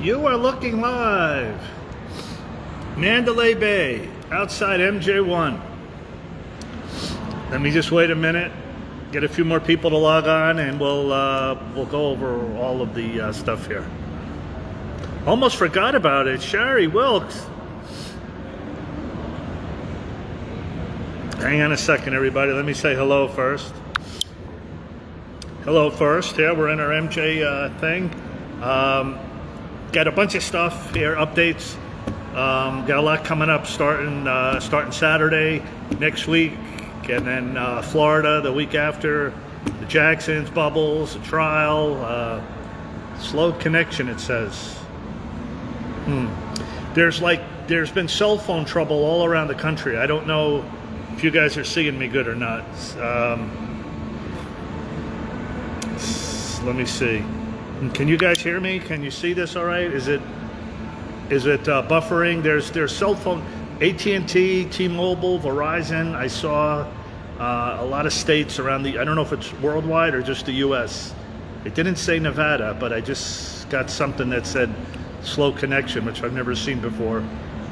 You are looking live. Mandalay Bay, outside MJ1. Let me just wait a minute, get a few more people to log on, and we'll go over all of the stuff here. Almost forgot about it. Shari Wilkes. Hang on a second, everybody. Let me say hello first. Hello first. Yeah, we're in our MJ thing. Got a bunch of stuff here, updates. Got a lot coming up starting Saturday next week, and then Florida the week after. The Jacksons, Bubbles, the trial, slow connection. It says. There's been cell phone trouble all around the country. I don't know if you guys are seeing me good or not. Let me see. Can you guys hear me? Can you see this all right? Is it buffering? There's cell phone, AT&T, T-Mobile, Verizon. I saw a lot of states around I don't know if it's worldwide or just the U.S. It didn't say Nevada, but I just got something that said slow connection, which I've never seen before.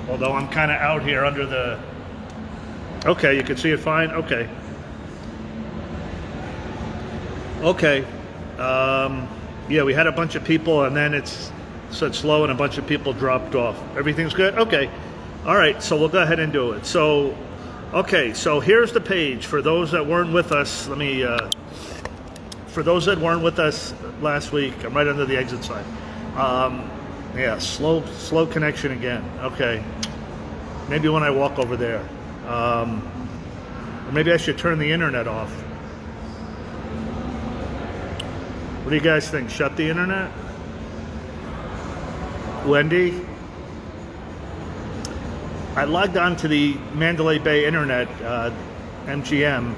Although I'm kind of out here under the... Okay, you can see it fine? Okay. Okay. Yeah, we had a bunch of people, and then it said slow, and a bunch of people dropped off. Everything's good? Okay. All right, so we'll go ahead and do it. So, okay, so here's the page. For those that weren't with us, for those that weren't with us last week, I'm right under the exit sign. Yeah, slow connection again. Okay. Maybe when I walk over there. Or maybe I should turn the internet off. What do you guys think? Shut the internet? Wendy? I logged on to the Mandalay Bay internet, MGM.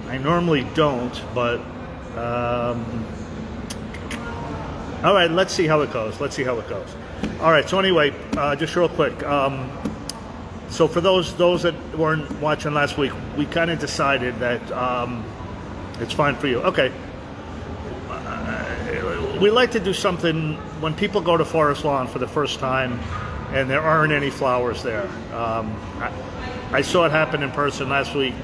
I normally don't, but all right, let's see how it goes. All right, so anyway, just real quick. So for those that weren't watching last week, we kind of decided that it's fine for you. Okay. We like to do something when people go to Forest Lawn for the first time and there aren't any flowers there. I saw it happen in person last week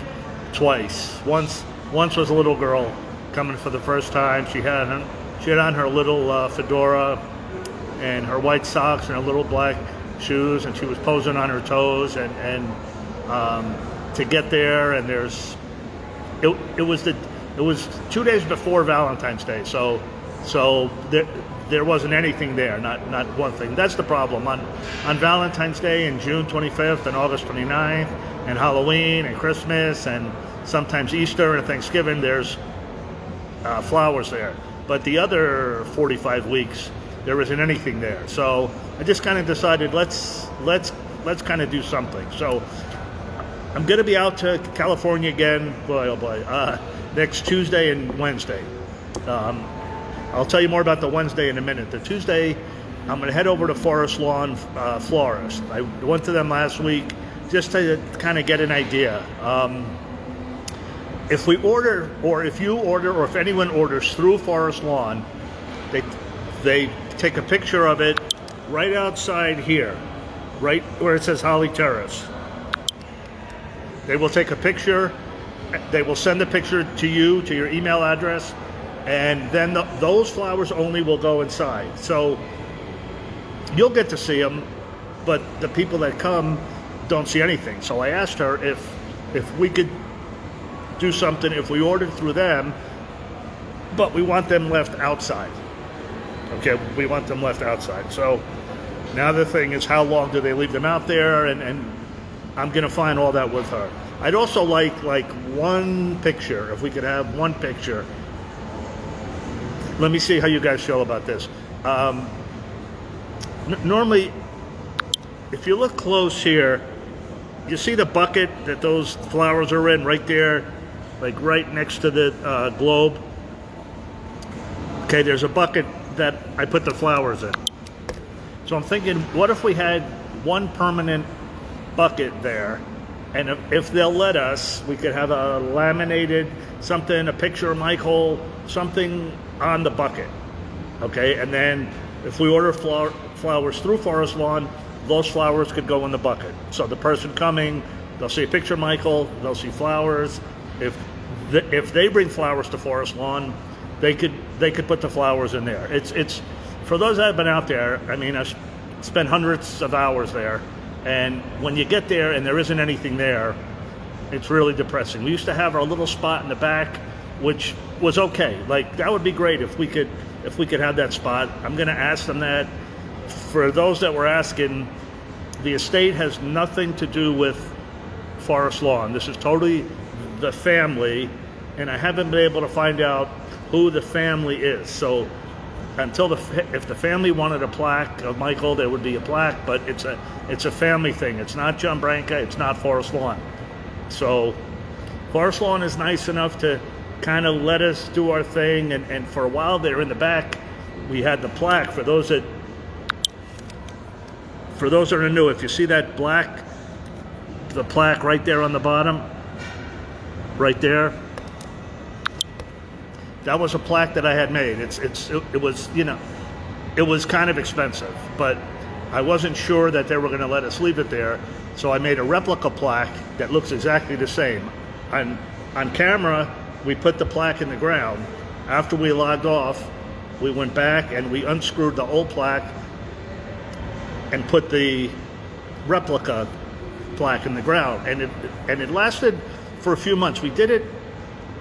twice. Once was a little girl coming for the first time. She had on her little fedora and her white socks and her little black shoes, and she was posing on her toes, and to get there, and it was 2 days before Valentine's Day, so there wasn't anything there, not one thing. That's the problem. On Valentine's Day and June 25th and August 29th and Halloween and Christmas and sometimes Easter and Thanksgiving, there's flowers there. But the other 45 weeks, there isn't anything there. So I just kind of decided let's kind of do something. So I'm going to be out to California again, boy oh boy, next Tuesday and Wednesday. I'll tell you more about the Wednesday in a minute. The Tuesday, I'm going to head over to Forest Lawn Florist. I went to them last week just to kind of get an idea. If we order, or if you order, or if anyone orders through Forest Lawn, they take a picture of it right outside here, right where it says Holly Terrace. They will take a picture. They will send the picture to you, to your email address, and then those flowers only will go inside. So you'll get to see them, but the people that come don't see anything. So I asked her if we could do something if we ordered through them, but we want them left outside. Okay, we want them left outside. So now the thing is, how long do they leave them out there? And I'm going to find all that with her. I'd also like one picture, if we could have one picture. Let me see how you guys feel about this. Normally, if you look close here, you see the bucket that those flowers are in right there, like right next to the globe. Okay, there's a bucket that I put the flowers in. So I'm thinking, what if we had one permanent bucket there, and if they'll let us, we could have a laminated something, a picture of Michael, something on the bucket. Okay, and then if we order flowers through Forest Lawn, those flowers could go in the bucket. So the person coming, they'll see a picture of Michael, they'll see flowers. If they bring flowers to Forest Lawn, they could put the flowers in there. It's for those that have been out there. I mean, I've spent hundreds of hours there, and when you get there and there isn't anything there, it's really depressing. We used to have our little spot in the back, which was okay. Like, that would be great if we could have that spot. I'm going to ask them that. For those that were asking, the estate has nothing to do with Forest Lawn. This is totally the family, and I haven't been able to find out who the family is. So if the family wanted a plaque of Michael, there would be a plaque, but it's a family thing. It's not John Branca, it's not Forest Lawn. So Forest Lawn is nice enough to kind of let us do our thing, and for a while there in the back, we had the plaque. For those that are new, if you see that the plaque right there on the bottom, right there, that was a plaque that I had made. It was, you know, it was kind of expensive, but I wasn't sure that they were going to let us leave it there, so I made a replica plaque that looks exactly the same. On camera, we put the plaque in the ground. After we logged off, we went back and we unscrewed the old plaque and put the replica plaque in the ground, and it lasted for a few months. We did it,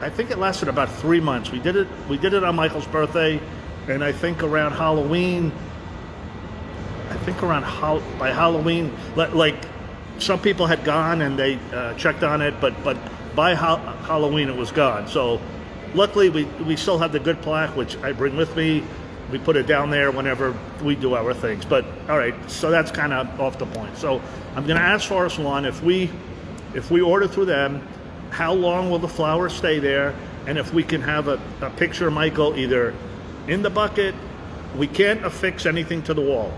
I think it lasted about 3 months. We did it on Michael's birthday, and I think around Halloween, by Halloween, like some people had gone and they checked on it, but by Halloween it was gone. So luckily we still have the good plaque, which I bring with me. We put it down there whenever we do our things. But all right, so that's kind of off the point. So I'm going to ask Forest Lawn, if we order through them, how long will the flowers stay there? And if we can have a picture of Michael either in the bucket. We can't affix anything to the wall.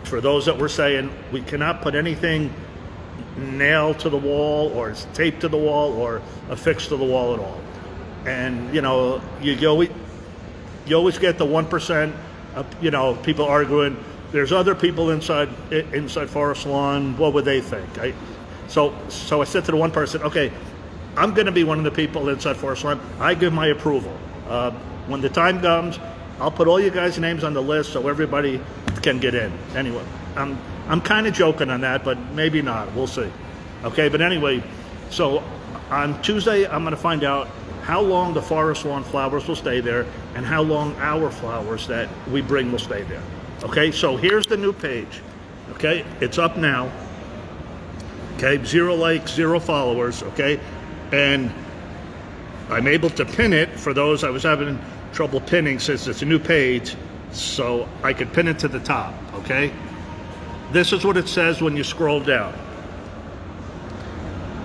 For those that were saying we cannot put anything nailed to the wall or taped to the wall or affixed to the wall at all. And you know, you always get the 1%, you know, people arguing. There's other people inside Forest Lawn. What would they think? So I said to the one person, okay, I'm going to be one of the people inside Forest Lawn. I give my approval. When the time comes, I'll put all you guys' names on the list so everybody can get in. Anyway, I'm kind of joking on that, but maybe not. We'll see. Okay, but anyway, so on Tuesday, I'm going to find out how long the Forest Lawn flowers will stay there and how long our flowers that we bring will stay there. Okay, so here's the new page. Okay, it's up now. Okay, 0 likes, 0 followers. Okay, and I'm able to pin it. For those, I was having trouble pinning since it's a new page, so I could pin it to the top. Okay, this is what it says when you scroll down.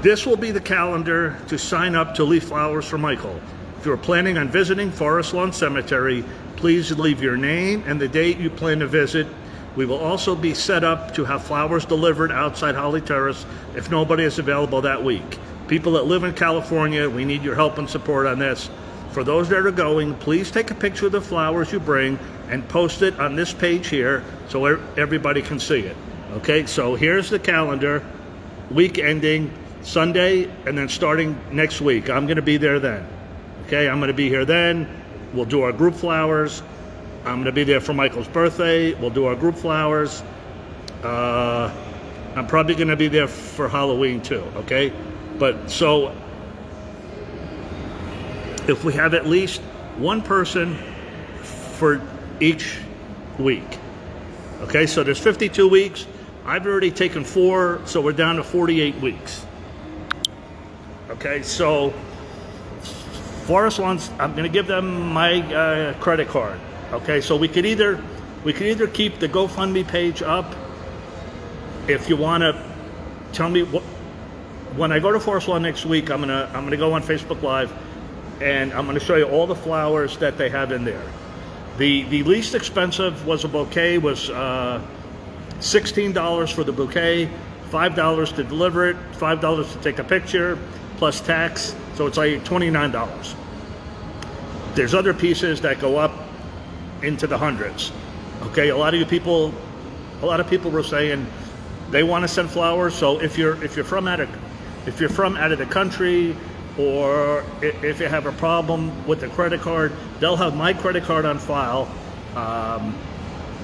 This will be the calendar to sign up to leave flowers for Michael. If you're planning on visiting Forest Lawn Cemetery, please leave your name and the date you plan to visit. We will also be set up to have flowers delivered outside Holly Terrace if nobody is available that week. People that live in California, we need your help and support on this. For those that are going, please take a picture of the flowers you bring and post it on this page here so everybody can see it. Okay, so here's the calendar, week ending Sunday, and then starting next week. I'm going to be there then. Okay, I'm going to be here then. We'll do our group flowers. I'm going to be there for Michael's birthday. We'll do our group flowers. I'm probably going to be there for Halloween too, okay? But so if we have at least one person for each week. Okay, so there's 52 weeks. I've already taken 4, so we're down to 48 weeks. Okay, so Forest Lawns, I'm going to give them my credit card. Okay, so we could either keep the GoFundMe page up. If you want to tell me when I go to Forest Lawn next week, I'm gonna go on Facebook Live, and I'm gonna show you all the flowers that they have in there. The least expensive was a bouquet, was $16 for the bouquet, $5 to deliver it, $5 to take a picture, plus tax, so it's like $29. There's other pieces that go up into the hundreds. Okay, a lot of you people a lot of people were saying they want to send flowers. So if you're from out of the country, or if you have a problem with the credit card, they'll have my credit card on file.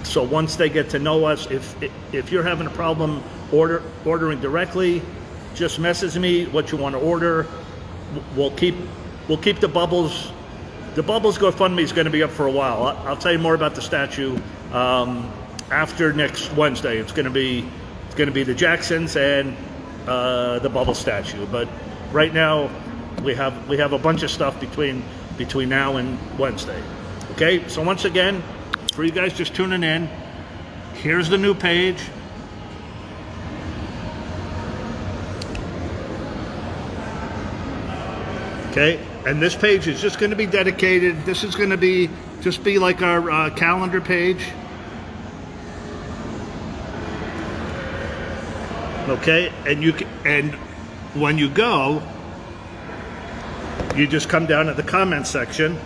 So once they get to know us, if you're having a problem ordering directly, just message me what you want to order. We'll keep the Bubbles. The Bubbles GoFundMe is going to be up for a while. I'll tell you more about the statue after next Wednesday. It's going to be the Jacksons and the Bubbles statue. But right now we have a bunch of stuff between now and Wednesday. Okay, so once again, for you guys just tuning in, here's the new page. Okay, and this page is just going to be dedicated. This is going to be like our calendar page. Okay, and when you go, you just come down to the comment section.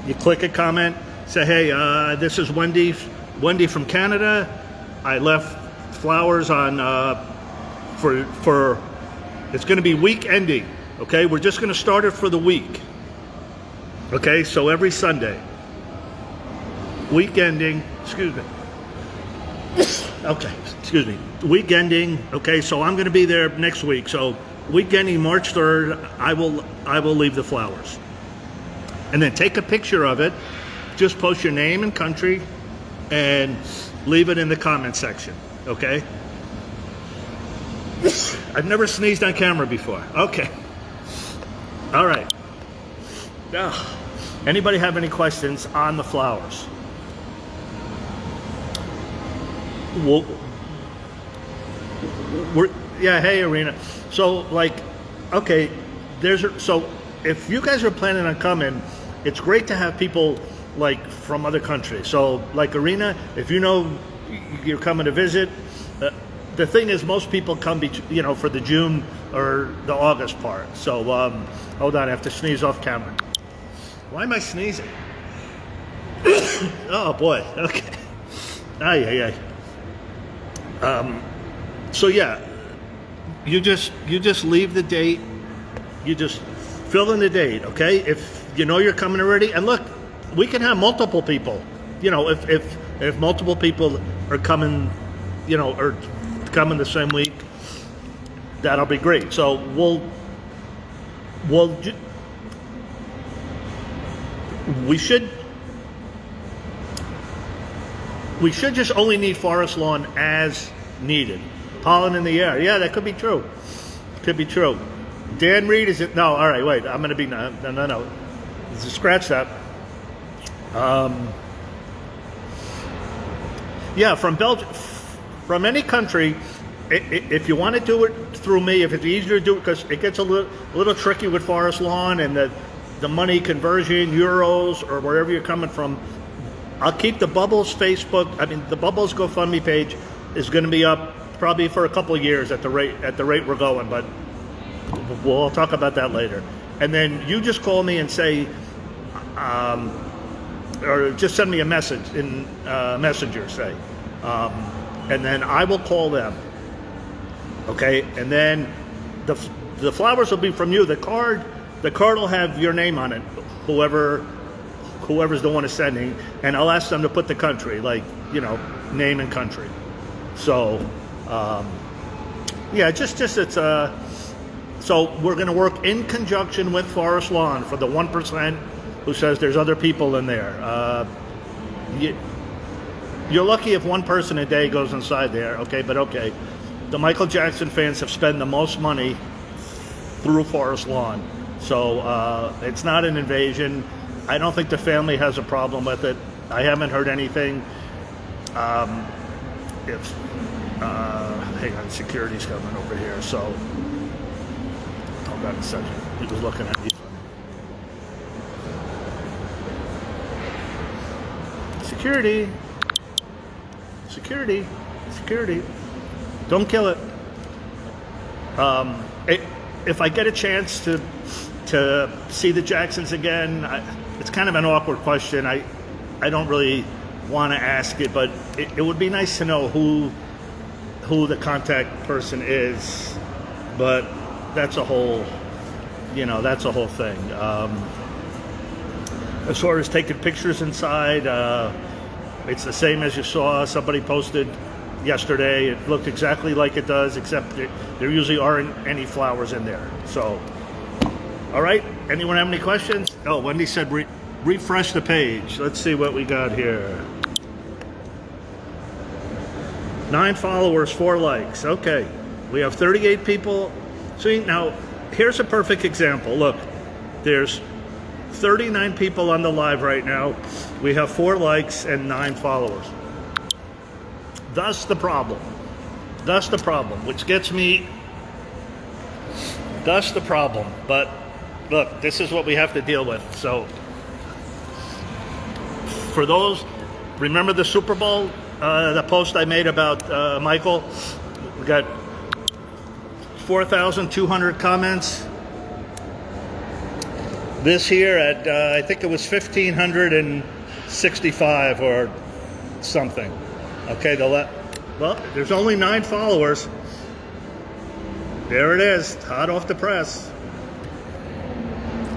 You click a comment, say, "Hey, this is Wendy from Canada. I left flowers on for it's going to be week ending." Okay, we're just going to start it for the week. Okay, so every Sunday, week ending. Excuse me. Okay, excuse me. Week ending. Okay, so I'm going to be there next week. So week ending March 3rd, I will leave the flowers, and then take a picture of it. Just post your name and country, and leave it in the comment section. Okay. I've never sneezed on camera before. Okay. All right. Now, anybody have any questions on the flowers? Yeah, hey, Arena. So, okay, so if you guys are planning on coming, it's great to have people from other countries. So, Arena, if you know you're coming to visit, the thing is, most people come, for the June or the August part. So, hold on, I have to sneeze off camera. Why am I sneezing? Oh boy. Okay. Ay. So yeah, you just leave the date. You just fill in the date. Okay. If you know you're coming already, and look, we can have multiple people. If multiple people are coming, or coming the same week, that'll be great. So we should just only need forest lawn as needed. Pollen in the air. Yeah, that could be true. Could be true. Dan Reed, is it? No, all right, wait. I'm going to be, no. Scratch that. Yeah, from Belgium, from any country, if you want to do it through me, if it's easier to do it, because it gets a little tricky with forest lawn and the money conversion, euros, or wherever you're coming from, I'll keep the Bubbles the Bubbles GoFundMe page is going to be up probably for a couple of years at the rate we're going, but we'll talk about that later. And then you just call me and say, or just send me a message in Messenger, say, and then I will call them. Okay, and then the flowers will be from you. The card will have your name on it, whoever's the one is sending, and I'll ask them to put the country, name and country. So, yeah, just it's so we're going to work in conjunction with Forest Lawn for the 1% who says there's other people in there. You're lucky if one person a day goes inside there, okay, but okay. The Michael Jackson fans have spent the most money through Forest Lawn. So it's not an invasion. I don't think the family has a problem with it. I haven't heard anything. Hang on, security's coming over here, so hold on a second. He was looking at me. Security. Don't kill it. If I get a chance to see the Jacksons again, it's kind of an awkward question. I don't really want to ask it, but it would be nice to know who the contact person is. But that's a whole, that's a whole thing. As far as taking pictures inside, it's the same as you saw. Somebody posted yesterday. It looked exactly like it does, except there usually aren't any flowers in there. So, all right. Anyone have any questions? Oh, Wendy said refresh the page. Let's see what we got here. 9 followers, 4 likes. Okay. We have 38 people. See, now, here's a perfect example. Look, there's 39 people on the live right now. We have 4 likes and 9 followers. That's the problem. That's the problem, which gets me. That's the problem. But look, this is what we have to deal with. So, for those, remember the Super Bowl, the post I made about Michael? We got 4,200 comments. This here at, I think it was 1,565 or something. Okay, well, there's only 9 followers. There it is, hot off the press.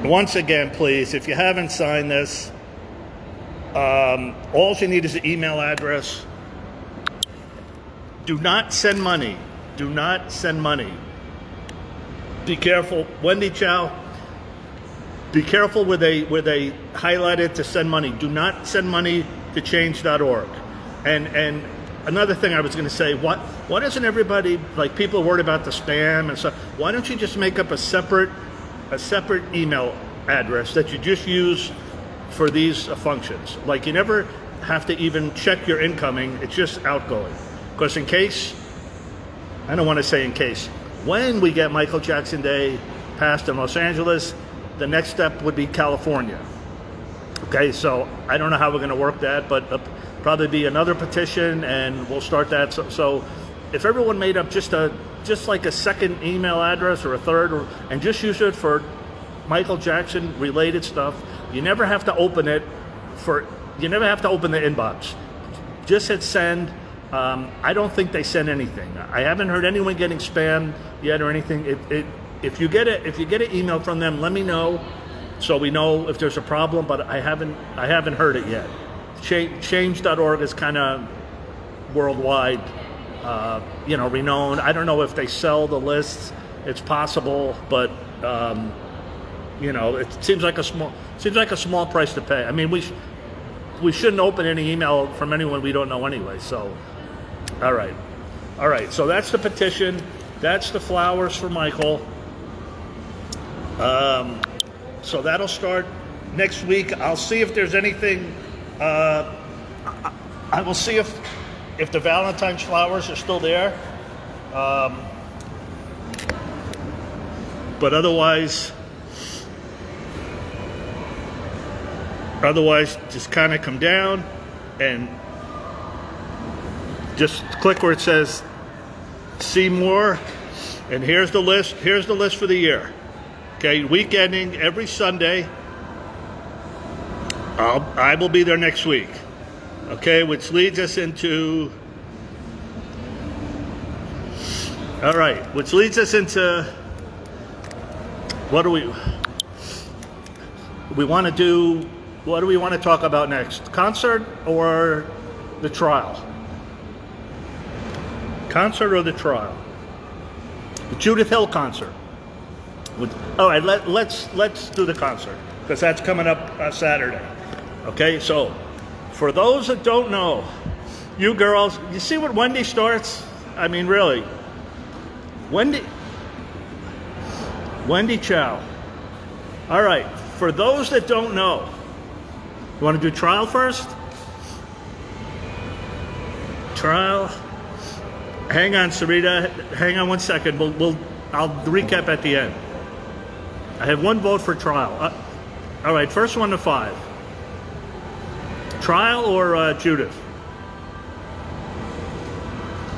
Once again, please, if you haven't signed this, all you need is an email address. Do not send money. Do not send money. Be careful. Wendy Chow, be careful where they highlight it to send money. Do not send money to change.org. And another thing I was going to say, why doesn't everybody, like people are worried about the spam and stuff, why don't you just make up a separate email address that you just use for these functions? Like you never have to even check your incoming, it's just outgoing. Because in case, I don't want to say in case, when we get Michael Jackson Day passed in Los Angeles, the next step would be California. Okay, so I don't know how we're going to work that, but probably be another petition, and we'll start that. So if everyone made up just like a second email address or a third, and just use it for Michael Jackson related stuff, you never have to open it you never have to open the inbox. Just hit send. I don't think they send anything. I haven't heard anyone getting spammed yet or anything. If you get an email from them, let me know so we know if there's a problem. But I haven't heard it yet. Change.org is kind of worldwide, renowned. I don't know if they sell the lists. It's possible, but it seems like a small price to pay. I mean, we shouldn't open any email from anyone we don't know anyway. So, all right. So that's the petition. That's the flowers for Michael. So that'll start next week. I'll see if there's anything. I will see if the Valentine's flowers are still there. But otherwise, just kind of come down and just click where it says see more, and here's the list. Here's the list for the year. Okay, week ending every Sunday. I will be there next week. Okay, which leads us into. All right, which leads us into. What do we want to do? What do we want to talk about next? Concert or the trial? Concert or the trial? The Judith Hill concert. All right, let's do the concert because that's coming up Saturday. Okay, so for those that don't know, you girls, you see what Wendy starts? I mean, really, Wendy Chow. All right, for those that don't know, you want to do trial first? Trial. Hang on, Sarita. Hang on 1 second. I'll recap at the end. I have 1 vote for trial. All right, first 1 to 5. Trial or Judith?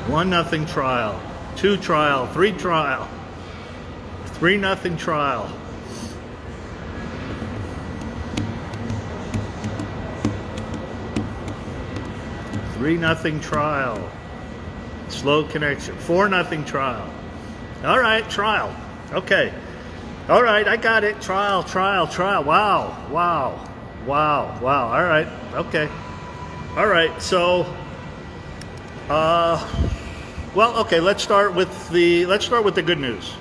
1-0 trial. 2 trial. 3 trial. 3-0 trial. 3-0 trial. Slow connection. 4-0 trial. All right, trial. Okay. All right, I got it. Trial. Wow. All right. Okay. All right. So, well, okay. Let's start with the good news.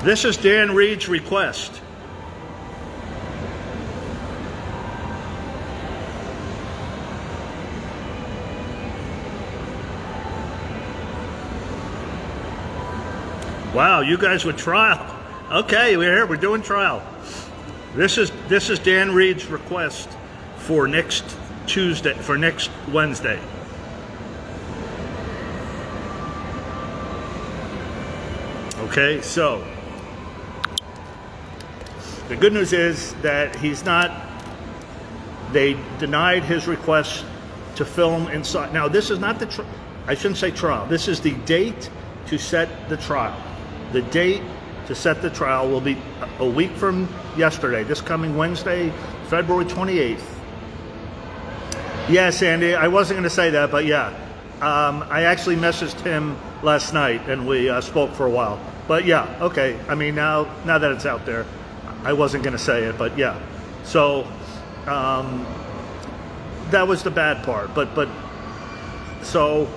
This is Dan Reed's request. Wow, you guys with trial. Okay, we're here. We're doing trial. This is Dan Reed's request for next Wednesday. Okay, so the good news is that they denied his request to film inside. Now, this is not I shouldn't say trial. This is the date to set the trial. The date to set the trial will be a week from yesterday, this coming Wednesday, February 28th. Yes, Andy, I wasn't going to say that, but yeah. I actually messaged him last night, and we spoke for a while. But yeah, okay. I mean, now that it's out there, I wasn't going to say it, but yeah. So that was the bad part. But so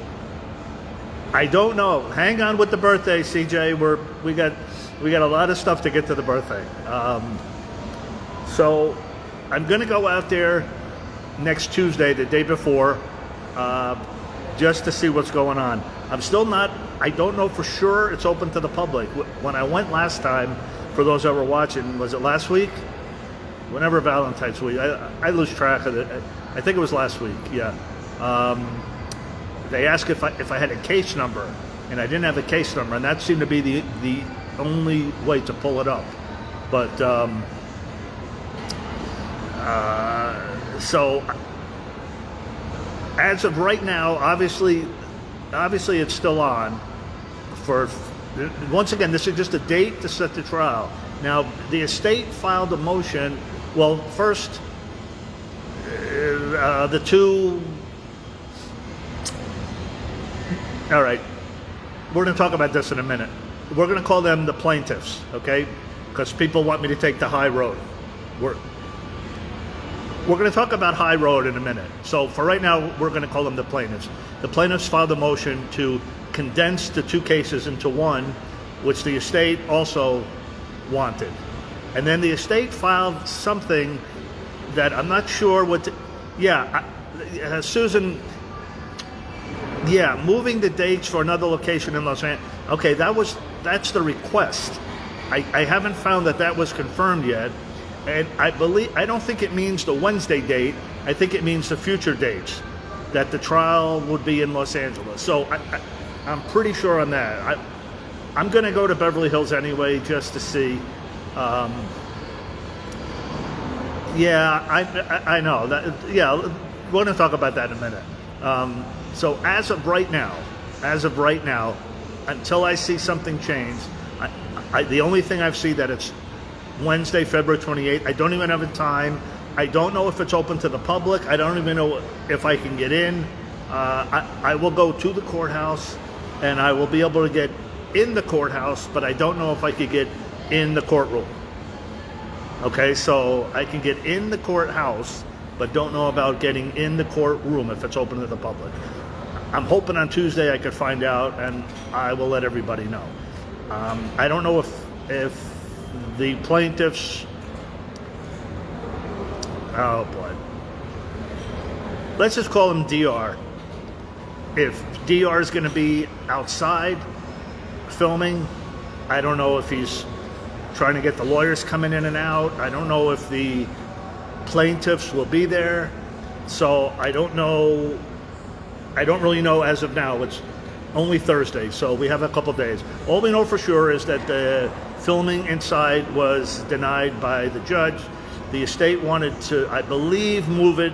I don't know. Hang on with the birthday, CJ. We got a lot of stuff to get to the birthday. So I'm going to go out there next Tuesday, the day before, just to see what's going on. I don't know for sure it's open to the public. When I went last time, for those that were watching, was it last week? Whenever Valentine's week, I lose track of it. I think it was last week, yeah. They asked if I had a case number, and I didn't have a case number, and that seemed to be the only way to pull it up. But so as of right now, obviously it's still on. Once again, this is just a date to set the trial. Now, the estate filed a motion. Well, first, the two. All right, we're going to talk about this in a minute. We're going to call them the plaintiffs, okay? Because people want me to take the high road. We're going to talk about high road in a minute. So for right now, we're going to call them the plaintiffs. The plaintiffs filed a motion to condense the two cases into one, which the estate also wanted. And then the estate filed something that I'm not sure what. Susan. Yeah, moving the dates for another location in Los Angeles. Okay, that's the request. I haven't found that was confirmed yet, and I don't think it means the Wednesday date. I think it means the future dates that the trial would be in Los Angeles. So I'm pretty sure on that. I'm going to go to Beverly Hills anyway just to see. I know that. Yeah, we're going to talk about that in a minute. So as of right now, until I see something change, the only thing I've seen that it's Wednesday, February 28th. I don't even have a time. I don't know if it's open to the public. I don't even know if I can get in. I will go to the courthouse, and I will be able to get in the courthouse, but I don't know if I could get in the courtroom. Okay, so I can get in the courthouse, but don't know about getting in the courtroom if it's open to the public. I'm hoping on Tuesday I could find out, and I will let everybody know. I don't know if the plaintiffs. Oh boy. Let's just call him DR. If DR is going to be outside filming, I don't know if he's trying to get the lawyers coming in and out. I don't know if the plaintiffs will be there. So I don't know. I don't really know as of now. It's only Thursday, so we have a couple days. All we know for sure is that the filming inside was denied by the judge. The estate wanted to, I believe, move it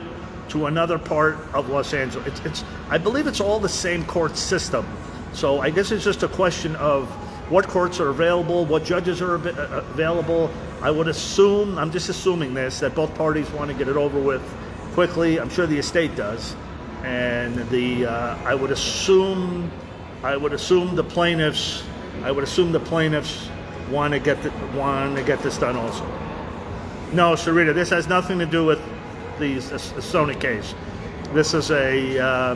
to another part of Los Angeles. I believe it's all the same court system. So I guess it's just a question of what courts are available, what judges are available. I would assume, I'm just assuming this, that both parties want to get it over with quickly. I'm sure the estate does, and I would assume the plaintiffs want to get this done also. No, Sarita, this has nothing to do with the Sony case. This is a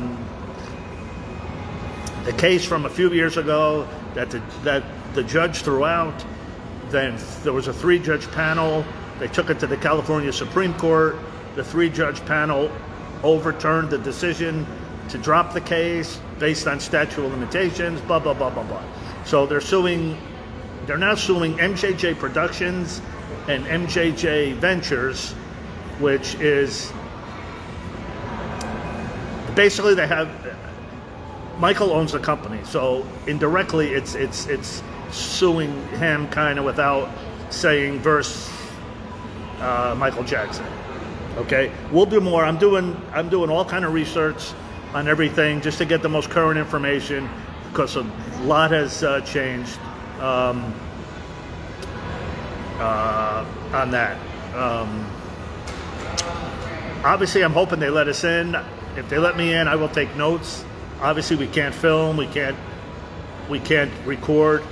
case from a few years ago that the judge threw out. Then there was a 3-judge panel. They took it to the California Supreme Court. The 3-judge panel overturned the decision to drop the case based on statute of limitations, blah, blah, blah, blah, blah. So they're now suing MJJ Productions and MJJ Ventures, which is basically Michael owns the company, so indirectly it's suing him kind of without saying verse Michael Jackson. Okay, we'll do more. I'm doing all kind of research on everything just to get the most current information, because a lot has changed on that. Obviously, I'm hoping they let us in. If they let me in, I will take notes. Obviously, we can't film. We can't record.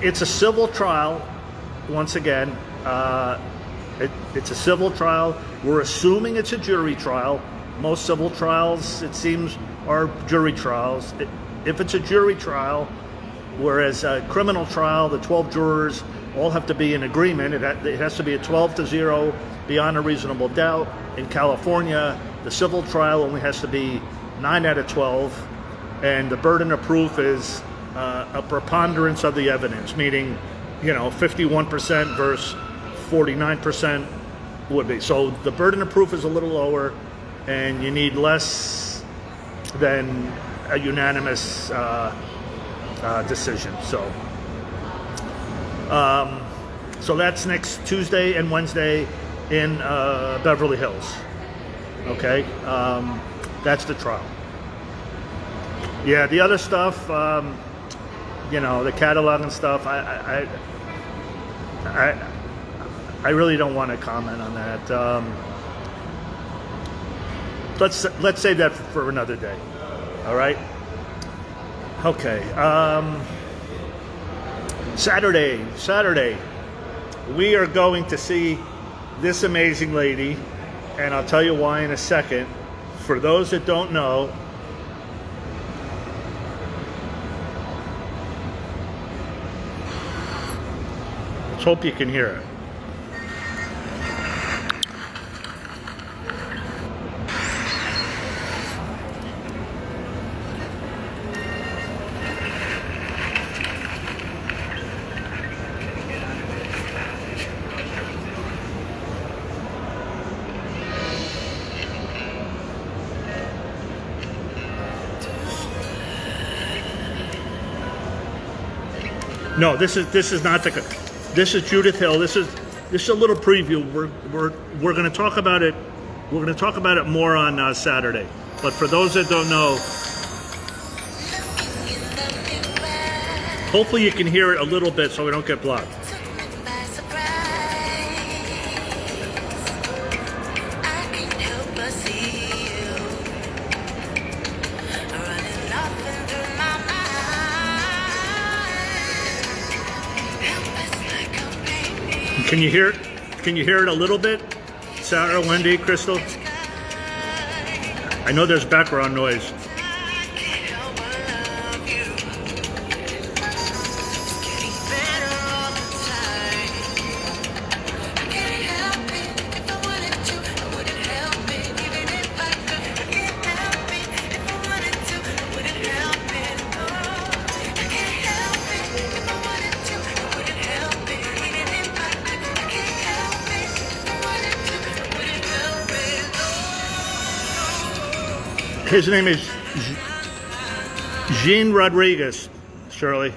It's a civil trial. Once again, it's a civil trial. We're assuming it's a jury trial. Most civil trials, it seems, are jury trials. If it's a jury trial, whereas a criminal trial, the 12 jurors all have to be in agreement. It has to be a 12-0 beyond a reasonable doubt. In California, the civil trial only has to be 9 out of 12, and the burden of proof is a preponderance of the evidence, meaning 51% versus 49% would be. So the burden of proof is a little lower, and you need less than a unanimous decision. So that's next Tuesday and Wednesday in Beverly Hills. Okay, that's the trial. Yeah, the other stuff, the catalog and stuff, I really don't want to comment on that. Let's save that for another day. All right. Okay. Saturday, we are going to see this amazing lady, and I'll tell you why in a second. For those that don't know, let's hope you can hear it. No, this is not this is Judith Hill. This is a little preview. We're going to talk about it. We're going to talk about it more on Saturday. But for those that don't know, hopefully you can hear it a little bit so we don't get blocked. Can you hear it? Can you hear it a little bit? Sarah, Wendy, Crystal? I know there's background noise. His name is Jean Rodriguez, Shirley.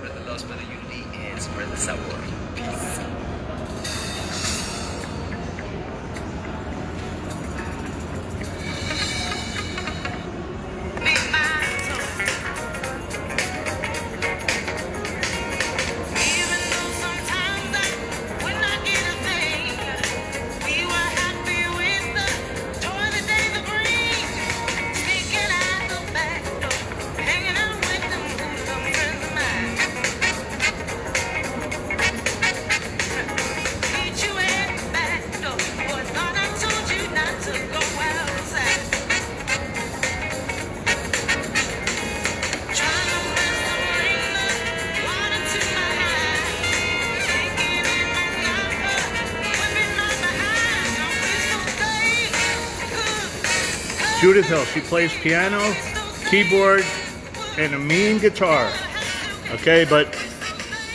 Judith Hill. She plays piano, keyboard, and a mean guitar. Okay, but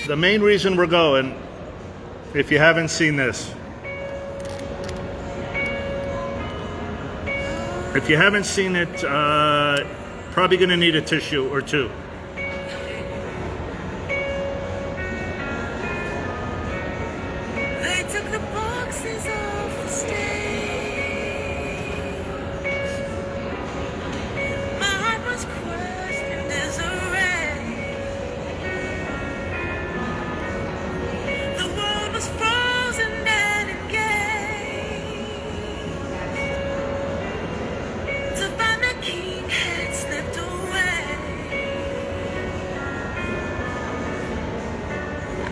the main reason we're going, if you haven't seen this, if you haven't seen it, probably gonna need a tissue or two. They took the boxes off the stage. My heart was crushed in disarray. The world was frozen and engaged. To find the king had slipped away.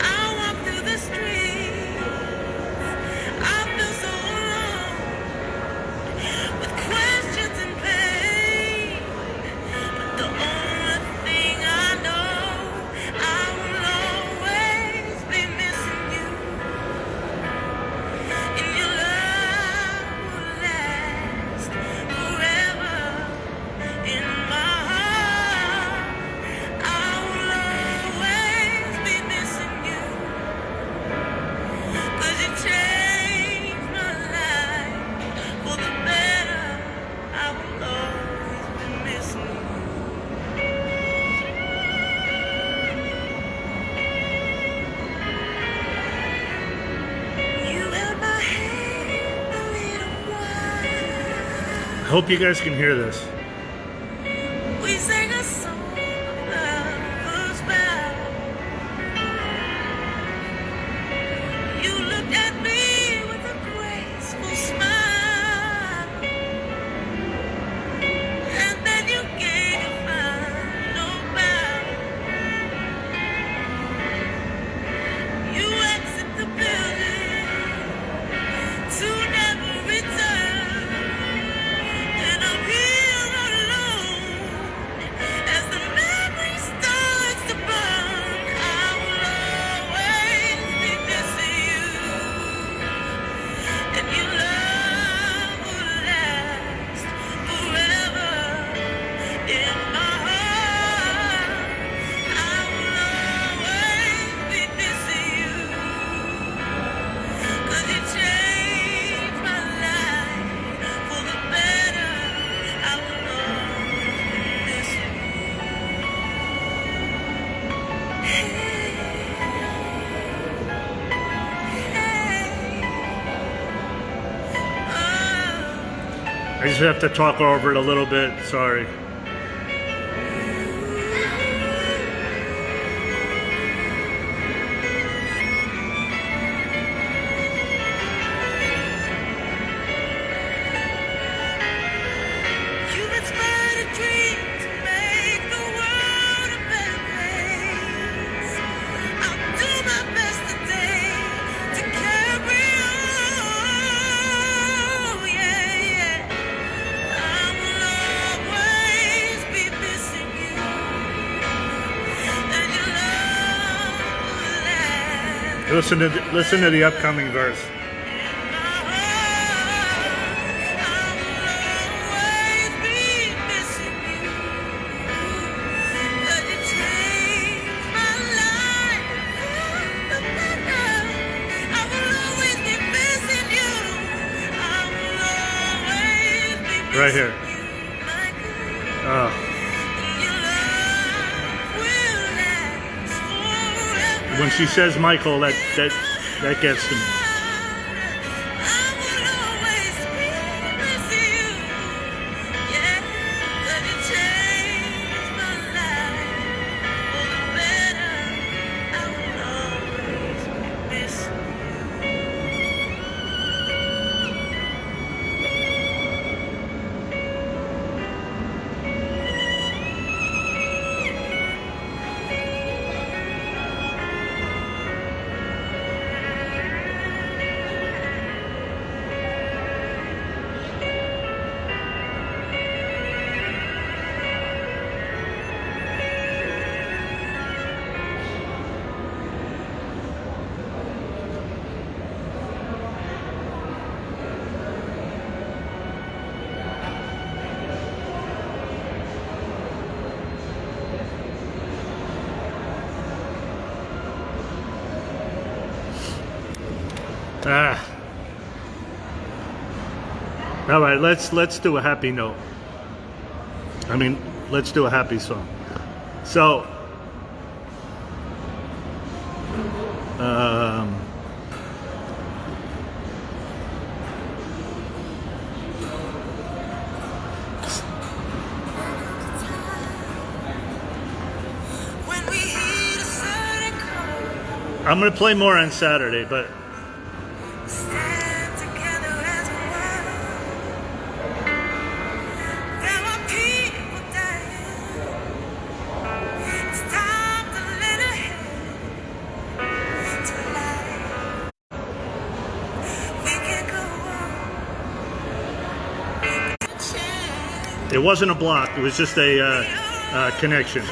I walked through the streets. I feel so alone, with questions and pain. But the only thing I know, I will always be missing you. And your love will last forever in my heart. I will always be missing you. 'Cause you changed my life for the better. I will always be missing you. You held my hand a little while. I hope you guys can hear this. We sang a song of lover's vow. You looked at me with a graceful smile, and then you gave your final bow. You exit the building to never return, and I'm here alone as the memory starts to burn. I will always be missing you, and your love will last forever in my heart. I will always be missing you, 'cause you changed my life for the better. I will always be missing you. Hey, I just have to talk over it a little bit. Sorry. you've inspired a dream to make the world a better place. I'll do my best today to carry on. Yeah, yeah. I will always be missing you, and your love will last. Listen to the upcoming verse. Right here. Oh. When she says Michael, that gets to me. Ah. All right, let's do a happy note. I mean, let's do a happy song. So, When we hit a certain chord, I'm gonna play more on Saturday, but stand together as one. There are people dying. It's time to let ahead to life. We can go on. Change. it wasn't a block. It was just a connection.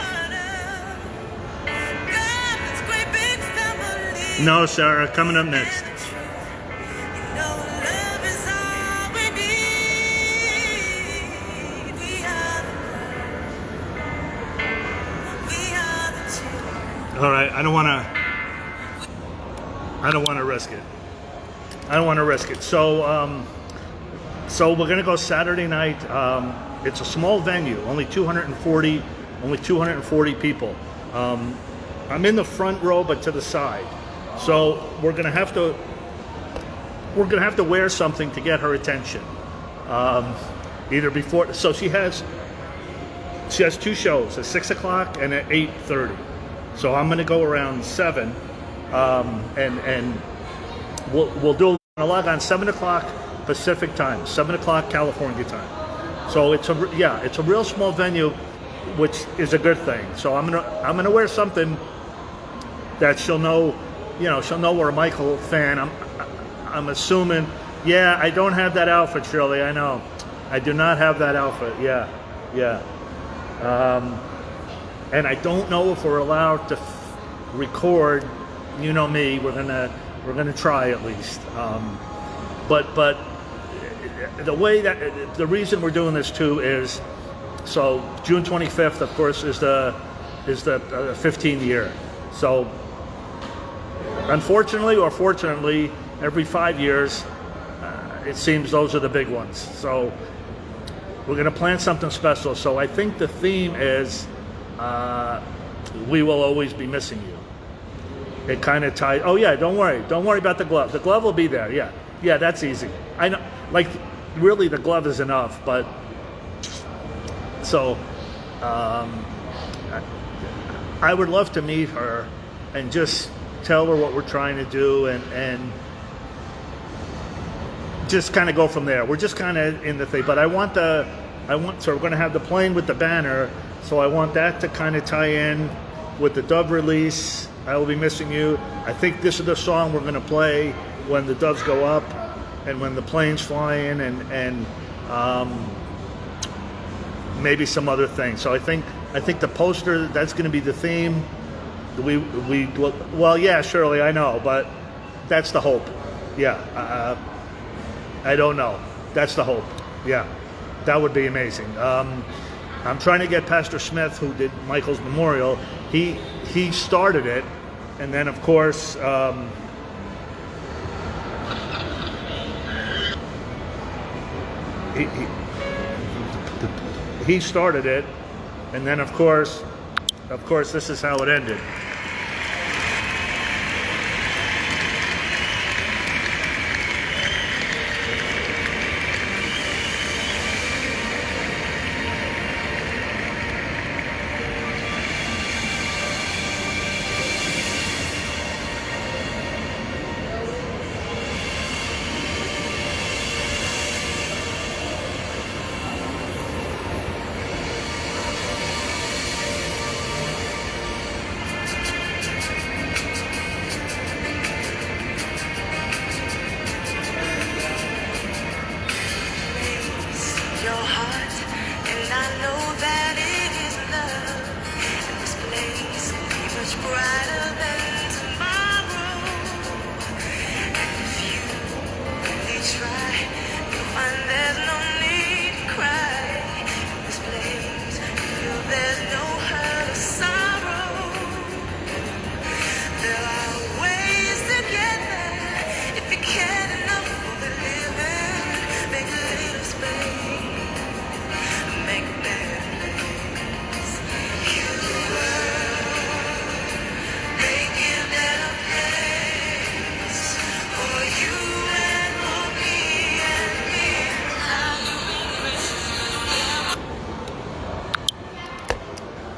God's great big family. No, Sarah, coming up next. You know love is all we need. We are the children. All right, I don't want to risk it. I don't want to risk it. So, so we're gonna go Saturday night. It's a small venue, only 240 people. I'm in the front row, but to the side. So we're gonna have to wear something to get her attention. Either before, so she has two shows, at 6 o'clock and at 8:30. So I'm gonna go around 7, and we'll do a log on 7 o'clock Pacific time, 7 o'clock California time. So it's a real small venue, which is a good thing. So I'm gonna wear something that she'll know, she'll know we're a Michael fan. I'm assuming. Yeah, I don't have that outfit, Shirley. I know, I do not have that outfit. Yeah. And I don't know if we're allowed to record. You know me. We're gonna try at least. But the reason we're doing this too is, so June 25th, of course, is the 15th year. So unfortunately or fortunately, every 5 years, it seems those are the big ones. So we're going to plan something special. So I think the theme is, we will always be missing you. It kind of ties. Oh yeah, don't worry about the glove. The glove will be there. Yeah, that's easy. I know. Like, really, the glove is enough. But so, I would love to meet her and just tell her what we're trying to do, and just kind of go from there. We're just kind of in the thing. But so we're going to have the plane with the banner. So I want that to kind of tie in with the Dove release. I will be missing you. I think this is the song we're going to play when the doves go up and when the plane's flying, and maybe some other things. So I think the poster, that's going to be the theme. Well, yeah, Shirley, I know, but that's the hope. Yeah, I don't know. That's the hope. Yeah, that would be amazing. I'm trying to get Pastor Smith, who did Michael's memorial. He started it, and then of course he started it, and then of course this is how it ended.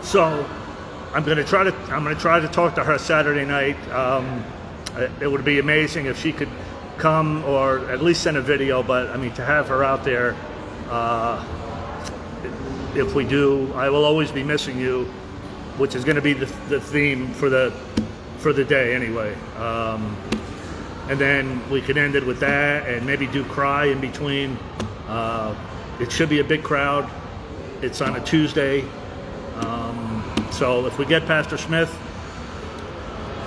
So I'm gonna try to talk to her Saturday night. It would be amazing if she could come or at least send a video. But I mean, to have her out there, if we do, I will always be missing you, which is going to be the theme for the day anyway. And then we could end it with that, and maybe do Cry in between. It should be a big crowd. It's on a Tuesday. So if we get Pastor Smith,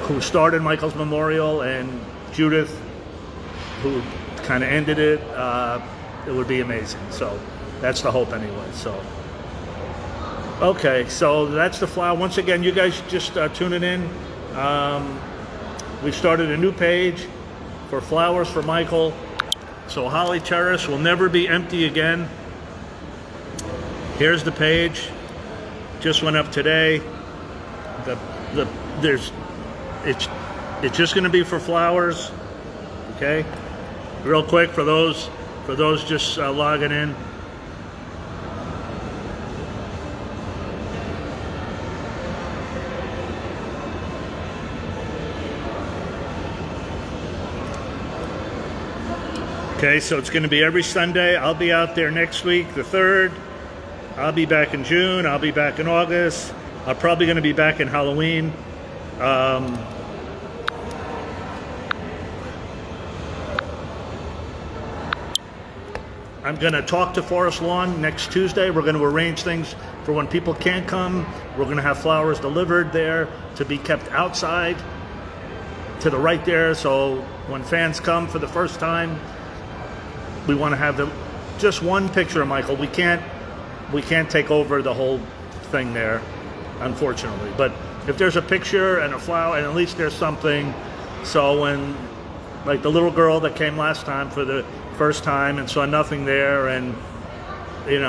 who started Michael's Memorial, and Judith, who kind of ended it, it would be amazing. So that's the hope anyway. So okay, so that's the flower. Once again, you guys just tuning in. We started a new page for Flowers for Michael. So Holly Terrace will never be empty again. Here's the page. Just went up today. It's just going to be for flowers. Okay. Real quick for those just logging in. Okay, so it's going to be every Sunday. I'll be out there next week, the 3rd. I'll be back in June. I'll be back in August. I'm probably going to be back in Halloween. I'm going to talk to Forest Lawn next Tuesday. We're going to arrange things for when people can't come. We're going to have flowers delivered there to be kept outside to the right there. So when fans come for the first time, we want to have just one picture of Michael. We can't take over the whole thing there, unfortunately. But if there's a picture and a flower, and at least there's something, so when, like the little girl that came last time for the first time and saw nothing there, and it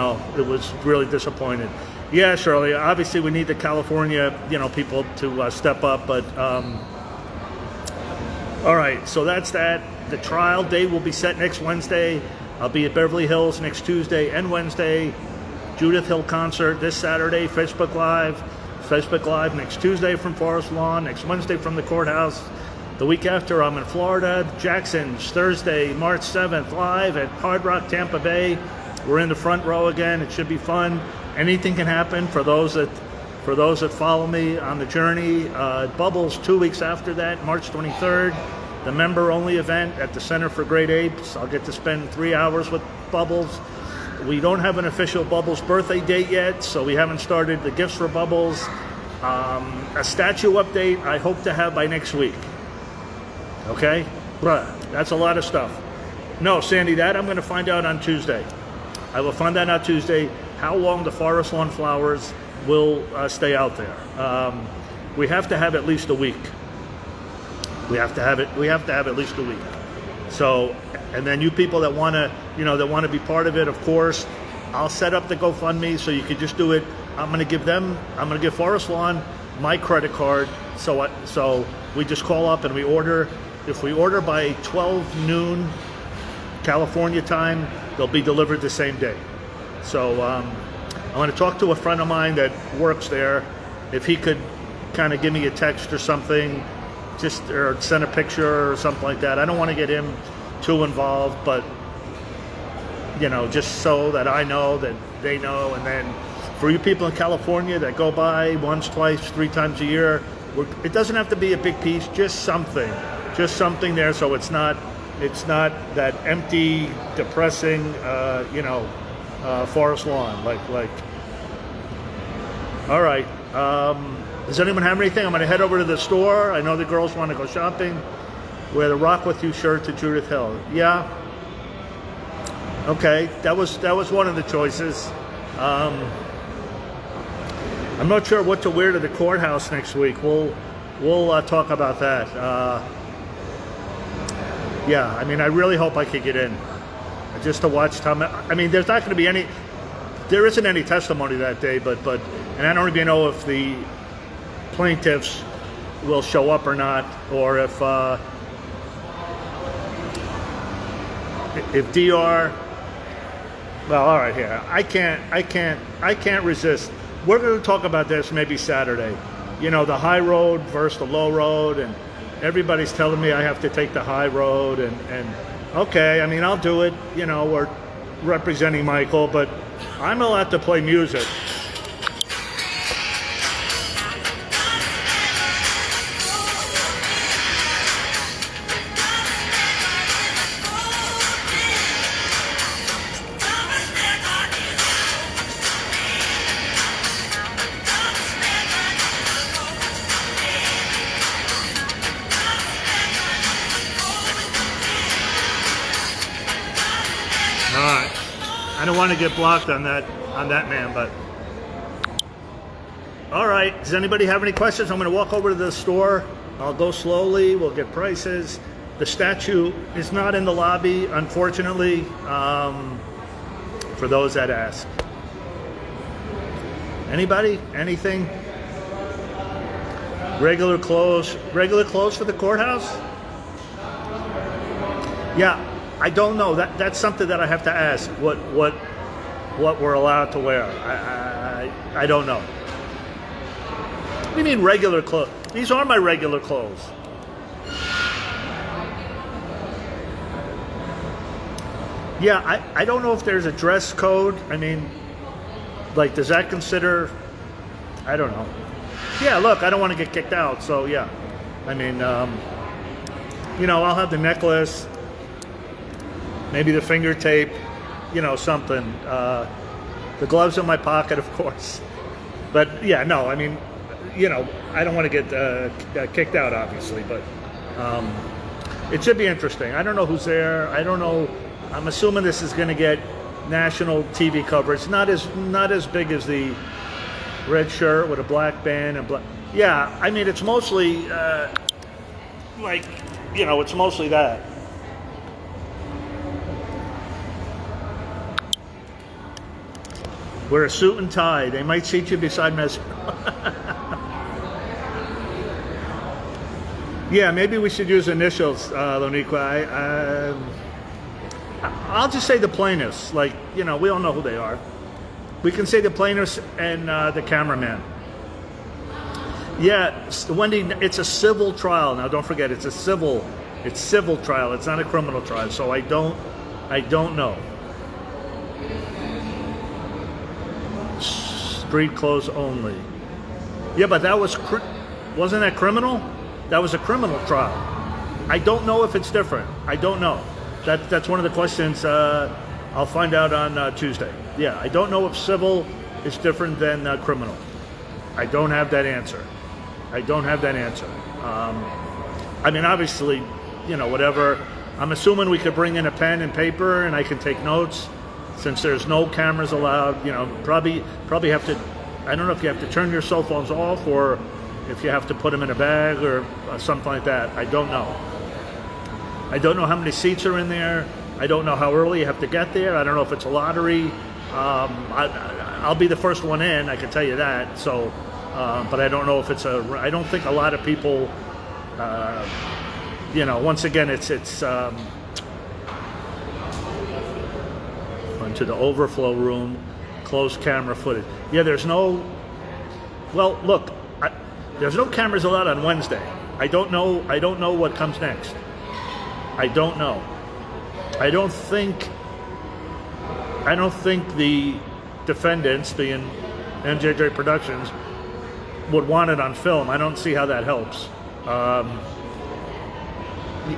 was really disappointed. Yeah, Shirley, obviously we need the California, people to step up, but all right, so that's that. The trial date will be set next Wednesday. I'll be at Beverly Hills next Tuesday and Wednesday. Judith Hill concert this Saturday, Facebook Live next Tuesday from Forest Lawn, next Wednesday from the courthouse. The week after, I'm in Florida. Jackson's Thursday, March 7th, live at Hard Rock Tampa Bay. We're in the front row again. It should be fun. Anything can happen for those that follow me on the journey. Bubbles 2 weeks after that, March 23rd. The member-only event at the Center for Great Apes. I'll get to spend 3 hours with Bubbles. We don't have an official Bubbles birthday date yet, so we haven't started the gifts for Bubbles. A statue update I hope to have by next week. Okay? That's a lot of stuff. No, Sandy, that I'm going to find out on Tuesday. I will find that out Tuesday, how long the Forest Lawn flowers will stay out there. We have to have at least a week. We have to have at least a week. So, and then you people that want to be part of it, of course, I'll set up the GoFundMe so you can just do it. I'm going to give Forest Lawn my credit card. So we just call up and we order. If we order by 12 noon California time, they'll be delivered the same day. So I want to talk to a friend of mine that works there. If he could kind of give me a text or something, or send a picture or something like that. I don't want to get him too involved, but just so that I know, that they know. And then for you people in California that go by once, twice, 3 times a year, it doesn't have to be a big piece, just something there, so it's not that empty, depressing, Forest Lawn. Like. All right. Does anyone have anything? I'm going to head over to the store. I know the girls want to go shopping. Wear the Rock With You shirt to Judith Hill. Yeah. Okay, that was one of the choices. I'm not sure what to wear to the courthouse next week. We'll talk about that. Yeah, I mean, I really hope I could get in, just to watch Tom. I mean, there's not going to be any. There isn't any testimony that day, but and I don't even know if the plaintiffs will show up or not, or if DR. Well, all right, here I can't resist we're going to talk about this maybe Saturday. You know, the high road versus the low road, and everybody's telling me I have to take the high road, and okay, I mean, I'll do it. You know, we're representing Michael, but I'm allowed to play music. I don't want to get blocked on that man, but all right. Does anybody have any questions? I'm going to walk over to the store. I'll go slowly. We'll get prices. The statue is not in the lobby, unfortunately, for those that ask. Anybody? Anything? Regular clothes for the courthouse? Yeah. I don't know. That's something that I have to ask. What we're allowed to wear? I don't know. What do you mean regular clothes? These are my regular clothes. Yeah, I don't know if there's a dress code. I mean, like, does that consider? I don't know. Yeah, look, I don't want to get kicked out, so yeah. I mean, you know, I'll have the necklace. Maybe the finger tape, you know, something. The gloves in my pocket, of course. But yeah, no, I mean, you know, I don't want to get kicked out, obviously, but it should be interesting. I don't know who's there. I don't know. I'm assuming this is going to get national TV coverage. Not as big as the red shirt with a black band and black. Yeah, I mean, it's mostly like, you know, it's mostly that. Wear a suit and tie. They might seat you beside Messer. Yeah, maybe we should use initials, Loniqua. I'll just say the plaintiffs. Like, you know, we all know who they are. We can say the plaintiffs and the cameraman. Yeah, Wendy, it's a civil trial. Now, don't forget, it's civil trial. It's not a criminal trial. So I don't know. Street clothes only. Yeah, but that wasn't that criminal? That was a criminal trial. I don't know if it's different. I don't know. That's one of the questions I'll find out on Tuesday. Yeah, I don't know if civil is different than criminal. I don't have that answer. I mean, obviously, you know, whatever. I'm assuming we could bring in a pen and paper and I can take notes. Since there's no cameras allowed, you know, probably have to, I don't know if you have to turn your cell phones off or if you have to put them in a bag or something like that. I don't know. I don't know how many seats are in there. I don't know how early you have to get there. I don't know if it's a lottery. I'll be the first one in, I can tell you that. So, but I don't know if it's I don't think a lot of people, you know, once again, it's to the overflow room, closed camera footage. Yeah, there's no. Well, look, there's no cameras allowed on Wednesday. I don't know what comes next. I don't know. I don't think the defendants, being MJJ Productions, would want it on film. I don't see how that helps.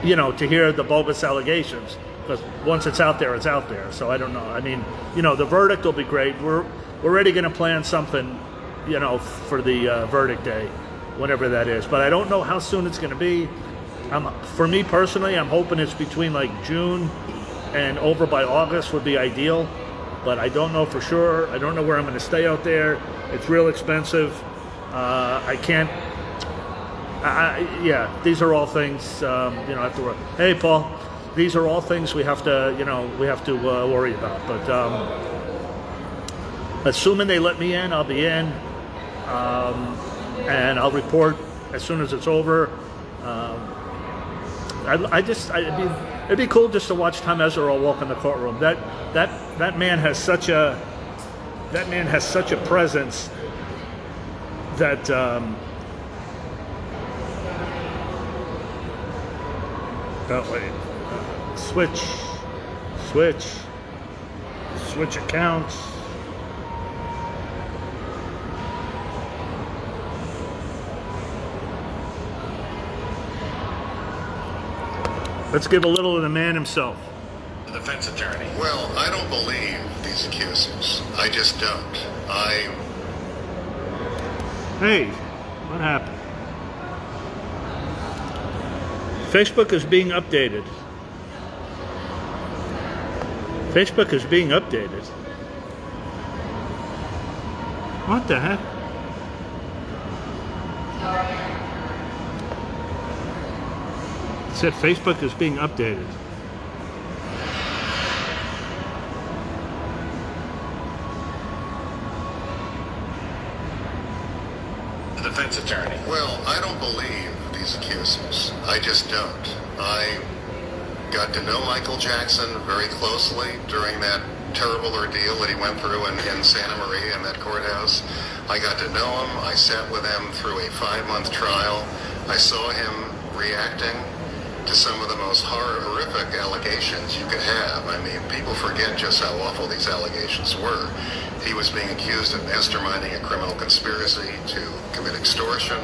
You know, to hear the bogus allegations. Because once it's out there, it's out there. So I don't know. I mean, you know, the verdict will be great. We're already going to plan something, you know, for the verdict day, whenever that is. But I don't know how soon it's going to be. For me personally, I'm hoping it's between like June and over by August would be ideal. But I don't know for sure. I don't know where I'm going to stay out there. It's real expensive. I can't. Yeah, these are all things, you know, I have to work. Hey, Paul. These are all things we have to, you know, worry about. But assuming they let me in, I'll be in, and I'll report as soon as it's over. It'd be cool just to watch Tom Ezra walk in the courtroom. That man has such a presence. that oh wait, switch accounts. Let's give a little to the man himself. The defense attorney. Well, I don't believe these accusers. I just don't. Hey, what happened? Facebook is being updated. Facebook is being updated. What the heck? It said Facebook is being updated. The defense attorney. Well, I don't believe these accusers. I just don't. I got to know Michael Jackson very closely during that terrible ordeal that he went through in Santa Maria in that courthouse. I got to know him. I sat with him through a 5-month trial. I saw him reacting to some of the most horrific allegations you could have. I mean, people forget just how awful these allegations were. He was being accused of masterminding a criminal conspiracy to commit extortion,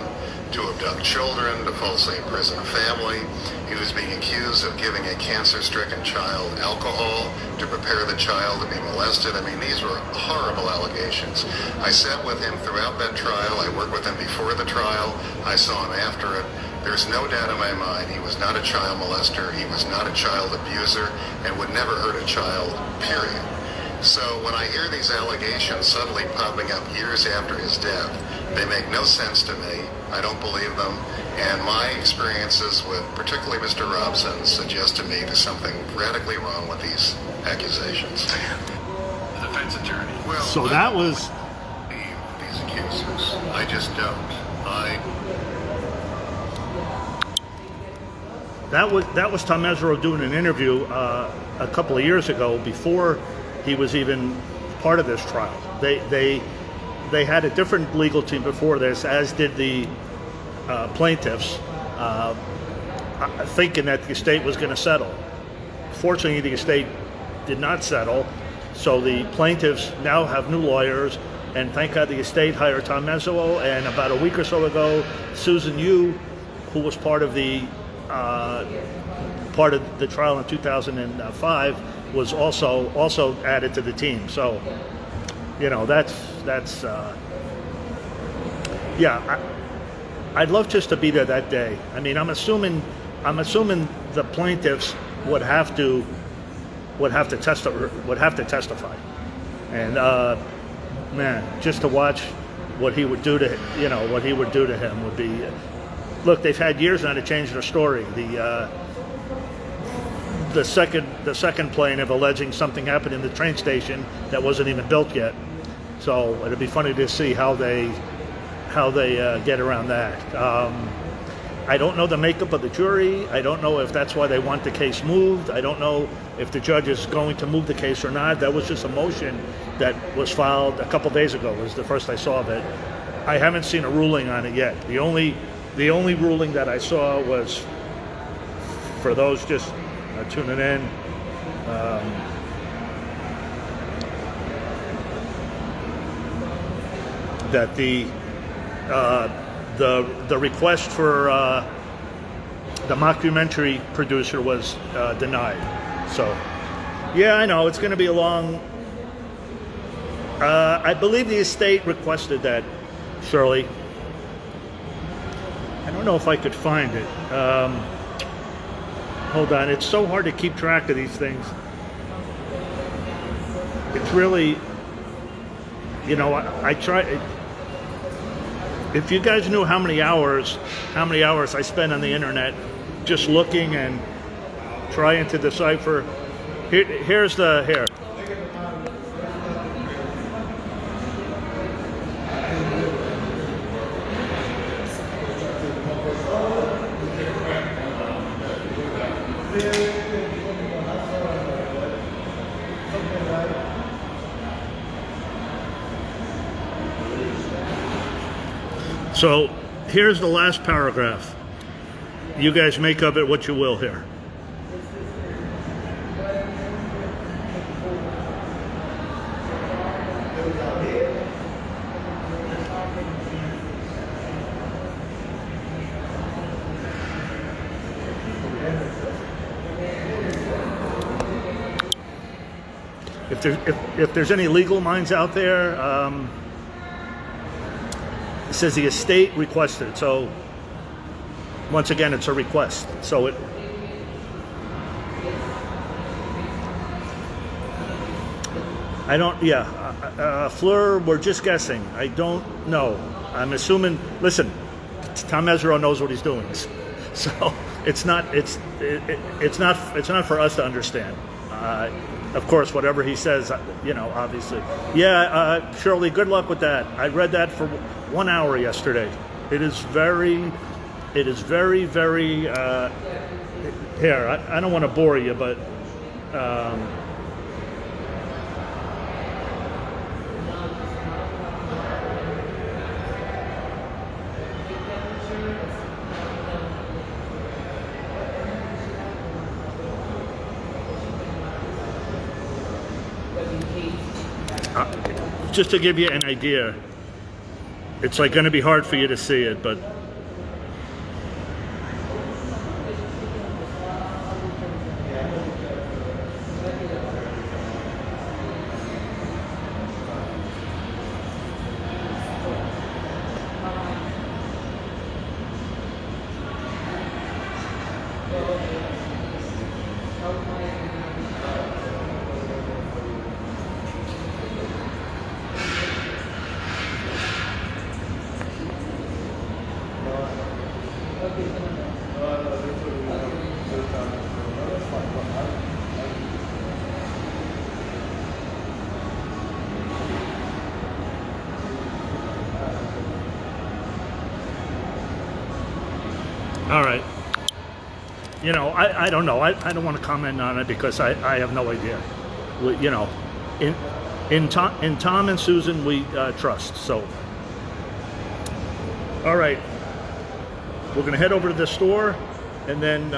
to abduct children, to falsely imprison a family. He was being accused of giving a cancer-stricken child alcohol to prepare the child to be molested. I mean, these were horrible allegations. I sat with him throughout that trial. I worked with him before the trial. I saw him after it. There's no doubt in my mind he was not a child molester. He was not a child abuser and would never hurt a child, period. So when I hear these allegations suddenly popping up years after his death, they make no sense to me. I don't believe them. And my experiences with particularly Mr. Robson suggest to me there's something radically wrong with these accusations. The defense attorney. Well, So that was... these accusers. I just don't. That was Tom Mesereau doing an interview a couple of years ago before he was even part of this trial. They had a different legal team before this, as did the plaintiffs, thinking that the estate was going to settle. Fortunately, the estate did not settle, so the plaintiffs now have new lawyers, and thank God the estate hired Tom Mesereau, and about a week or so ago, Susan Yu, who was part of the trial in 2005, was also added to the team. So, you know, that's I'd love just to be there that day. I mean, I'm assuming the plaintiffs would have to testify, and man, just to watch what he would do to him would be. Look, they've had years now to change their story. The second plaintiff alleging something happened in the train station that wasn't even built yet. So it'd be funny to see how they get around that. I don't know the makeup of the jury. I don't know if that's why they want the case moved. I don't know if the judge is going to move the case or not. That was just a motion that was filed a couple days ago. Was the first I saw of it. I haven't seen a ruling on it yet. The only ruling that I saw was, for those just tuning in, that the request for the mockumentary producer was denied. So, yeah, I know it's going to be a long. I believe the estate requested that, Shirley. I don't know if I could find it. Hold on, it's so hard to keep track of these things. It's really, you know, I try. If you guys knew how many hours I spend on the internet just looking and trying to decipher. Here's the. So here's the last paragraph. You guys make of it what you will here. If there's any legal minds out there, it says the estate requested. So once again, it's a request. So it. I don't. Yeah, Fleur. We're just guessing. I don't know. I'm assuming. Listen, Tom Mesereau knows what he's doing. So it's not. It's not. It's not for us to understand. Of course, whatever he says, obviously. Yeah, Shirley, good luck with that. I read that for 1 hour yesterday. It is very, very, here, I don't want to bore you, but, just to give you an idea, it's like going to be hard for you to see it, but all right. I don't know. I don't want to comment on it because I have no idea. In Tom and Susan we trust. So, all right. We're going to head over to the store and then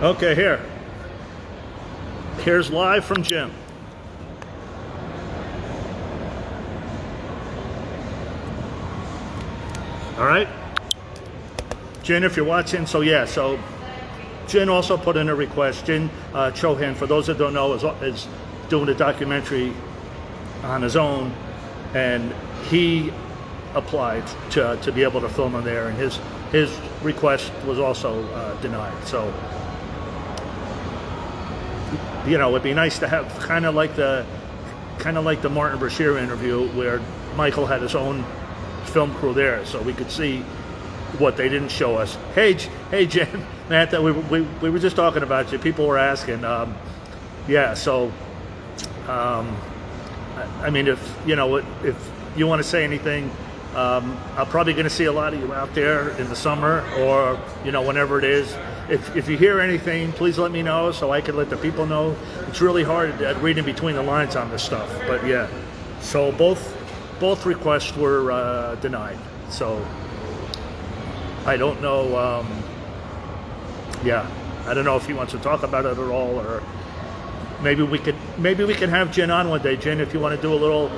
okay, here's live from Jim. All right, Jen, if you're watching, so Jen also put in a request. Jen Chohan, for those that don't know, is doing a documentary on his own, and he applied to be able to film in there, and his request was also denied. So, it'd be nice to have kind of like the Martin Bashir interview where Michael had his own film crew there, so we could see what they didn't show us. Hey Jen, Matt, that we were just talking about you. People were asking. So I mean, if you want to say anything, I'm probably going to see a lot of you out there in the summer or whenever it is. If you hear anything, please let me know so I can let the people know. It's really hard at reading between the lines on this stuff, but yeah. So both requests were denied. So I don't know. I don't know if he wants to talk about it at all, or maybe we can have Jen on one day. Jen, if you want to do a little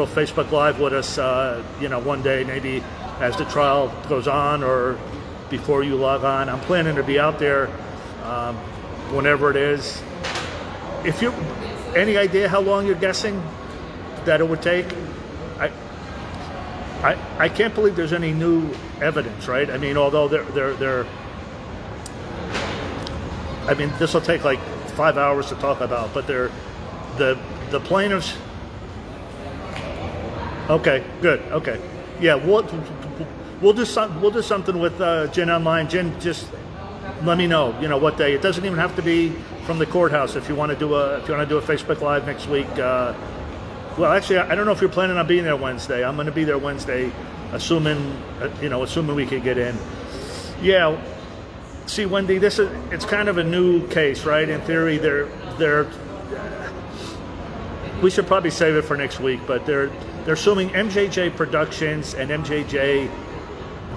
Facebook Live with us, one day, maybe as the trial goes on or before you log on. I'm planning to be out there whenever it is. If you any idea how long you're guessing that it would take? I can't believe there's any new evidence, right? I mean, although they're I mean, this will take like 5 hours to talk about, but the plaintiffs. Okay, good. Okay, yeah, we'll do something with Jen online. Jen, just let me know. What day. It doesn't even have to be from the courthouse. If you want to do a Facebook Live next week. Well, actually, I don't know if you're planning on being there Wednesday. I'm going to be there Wednesday, assuming we can get in. Yeah. See, Wendy, it's kind of a new case, right? In theory, we should probably save it for next week, but they're suing MJJ Productions and MJJ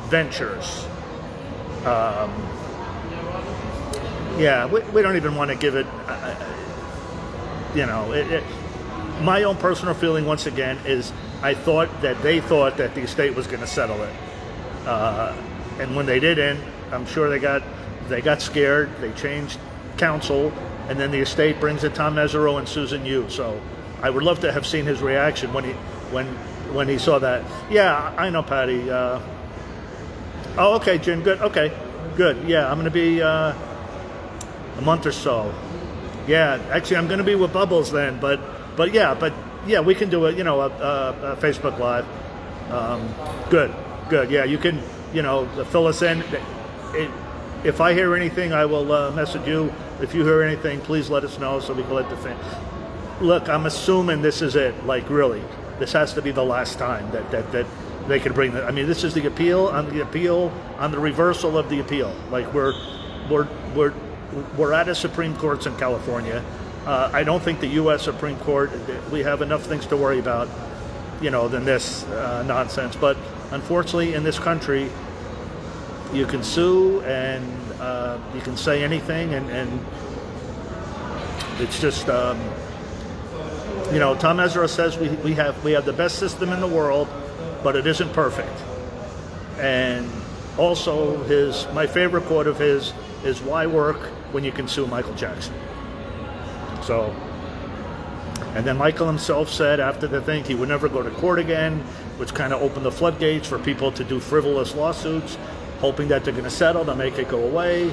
Ventures. Yeah, we don't even want to give it. My own personal feeling, once again, is I thought that they thought that the estate was going to settle it, and when they didn't, I'm sure they got scared. They changed counsel, and then the estate brings in Tom Mesereau and Susan Yu. So I would love to have seen his reaction when he saw that. Yeah, I know, Patty. Oh, okay, Jim. Good. Okay, good. Yeah, I'm going to be a month or so. Yeah, actually, I'm going to be with Bubbles then. But yeah, we can do it. A Facebook Live. Good. Yeah, you can. Fill us in. If I hear anything, I will message you. If you hear anything, please let us know so we can let the fan. Look, I'm assuming this is it. Like, really, this has to be the last time that they could bring that. I mean, this is the appeal on the reversal of the appeal. Like, we're at a Supreme Courts in California. I don't think the U.S. Supreme Court. We have enough things to worry about, than this nonsense. But unfortunately, in this country, you can sue and you can say anything, and it's just Tom Mesereau says we have the best system in the world, but it isn't perfect. And also my favorite quote of his is, "Why work when you can sue Michael Jackson?" So, and then Michael himself said after the thing he would never go to court again, which kind of opened the floodgates for people to do frivolous lawsuits, hoping that they're going to settle to make it go away.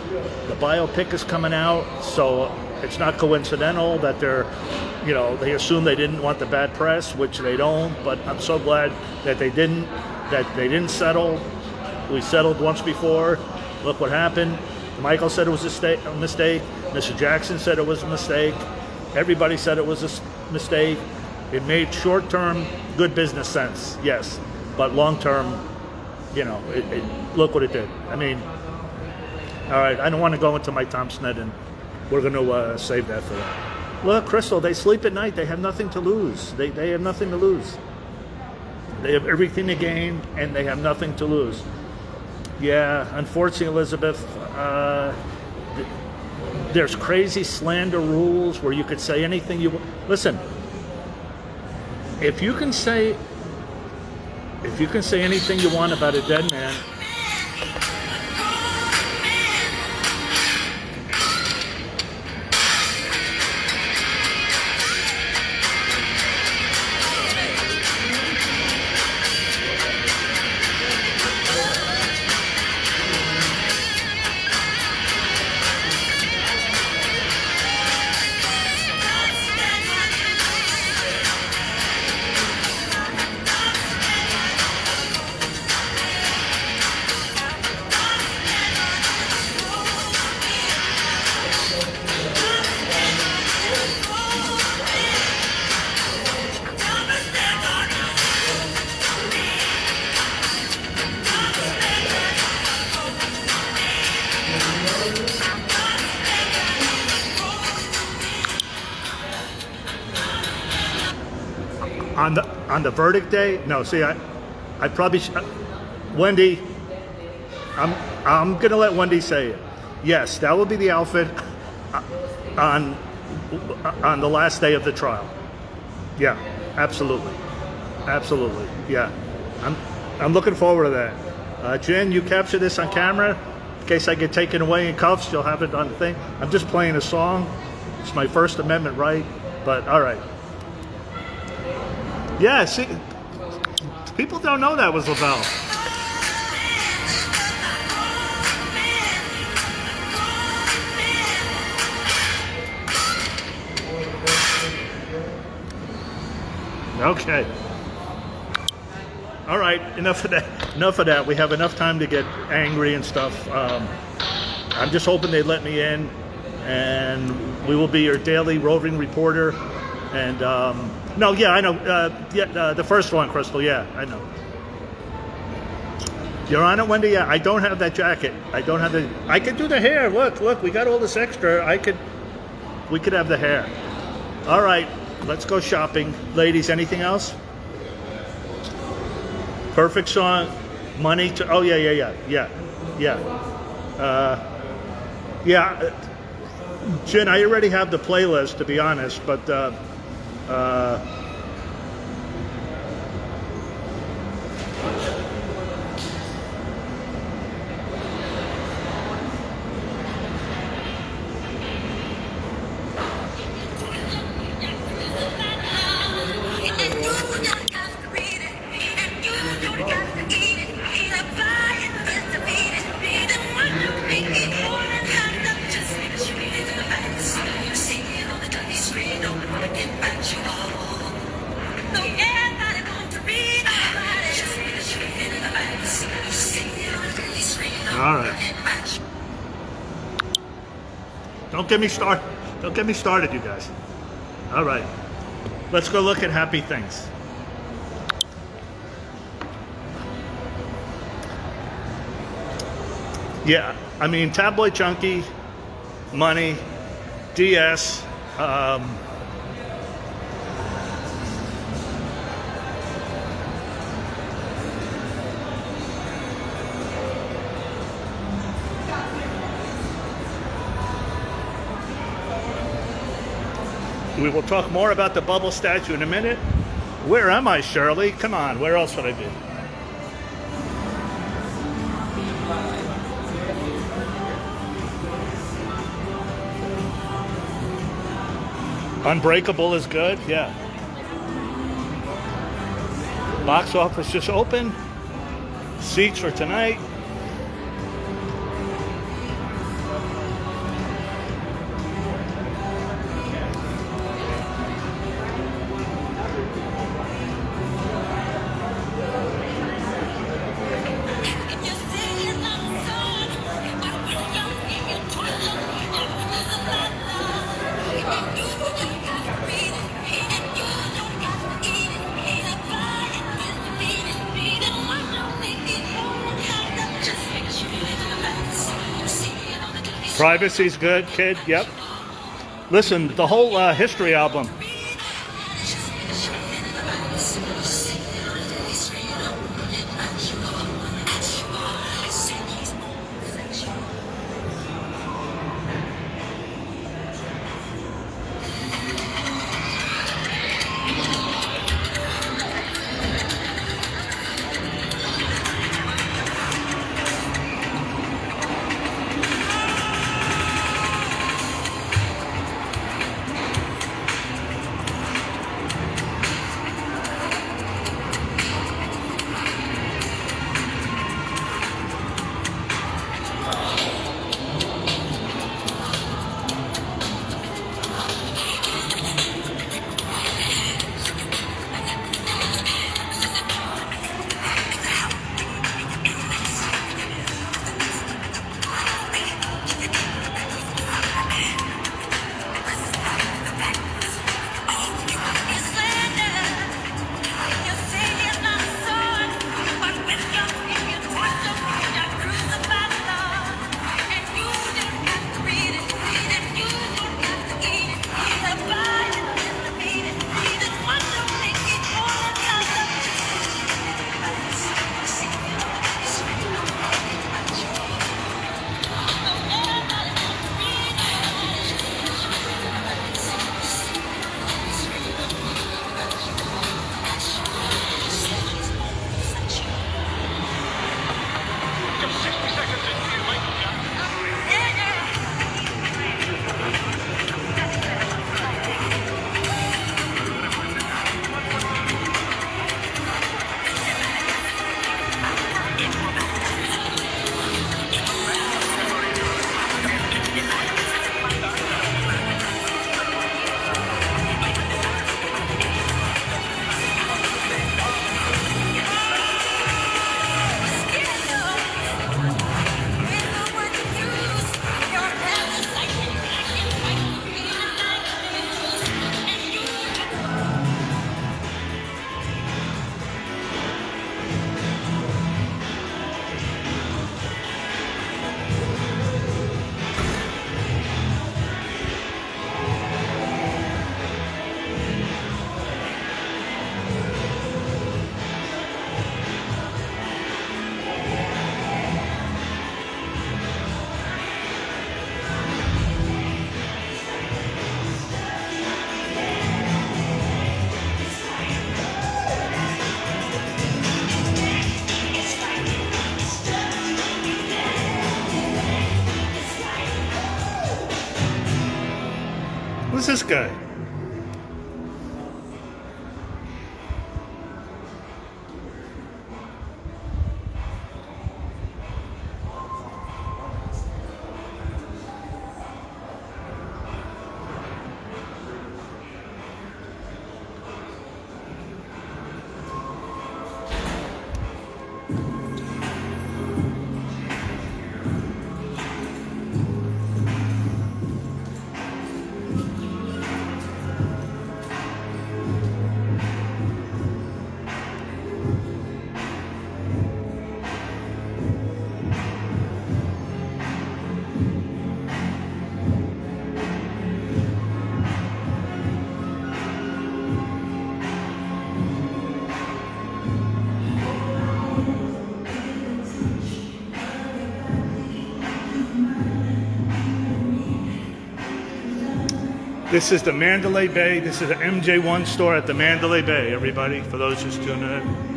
The biopic is coming out, so it's not coincidental that they assume they didn't want the bad press, which they don't, but I'm so glad that they didn't settle. We settled once before. Look what happened. Michael said it was a mistake. Mr. Jackson said it was a mistake. Everybody said it was a mistake. It made short-term good business sense, yes, but long-term, look what it did. I mean, all right, I don't want to go into my Tom Sneddon. We're going to save that for that. Look, Crystal, they sleep at night. They have nothing to lose. They have nothing to lose. They have everything to gain, and they have nothing to lose. Yeah, unfortunately, Elizabeth, there's crazy slander rules where you could say anything you want. Listen, if you can say anything you want about a dead man, on the verdict day, no. See, I probably Wendy. I'm gonna let Wendy say it. Yes, that will be the outfit on the last day of the trial. Yeah, absolutely. Yeah, I'm looking forward to that. Jen, you capture this on camera in case I get taken away in cuffs. You'll have it on the thing. I'm just playing a song. It's my First Amendment right, but all right. Yeah, see, people don't know that was Lavelle. Okay. All right, enough of that. We have enough time to get angry and stuff. I'm just hoping they let me in, and we will be your daily roving reporter. And no, yeah, I know. The first one, Crystal. Yeah, I know. Your Honor, Wendy. Yeah, I don't have that jacket. I don't have the. I could do the hair. Look. We got all this extra. We could have the hair. All right. let's go shopping. Ladies, anything else? Perfect song, money to, oh yeah. Jen, I already have the playlist, to be honest, but all right. Don't get me started, you guys. All right. Let's go look at happy things. Yeah, I mean, Tabloid Junkie, Money, DS, we will talk more about the bubble statue in a minute. Where am I, Shirley? Come on, where else would I be? Unbreakable is good, yeah. Box office just open. Seats for tonight. Privacy's good, kid. Yep. Listen, the whole history album. this guy? This is the Mandalay Bay. This is an MJ1 store at the Mandalay Bay, everybody, for those just tuning in.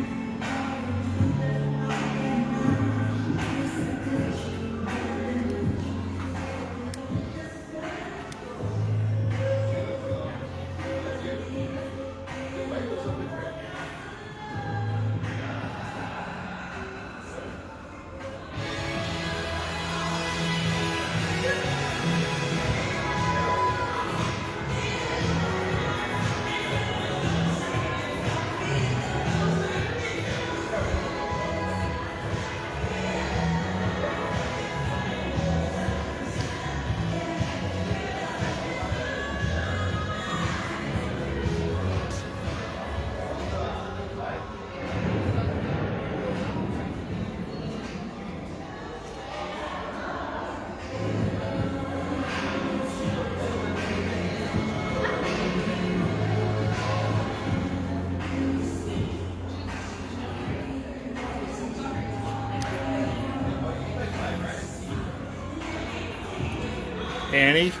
Annie,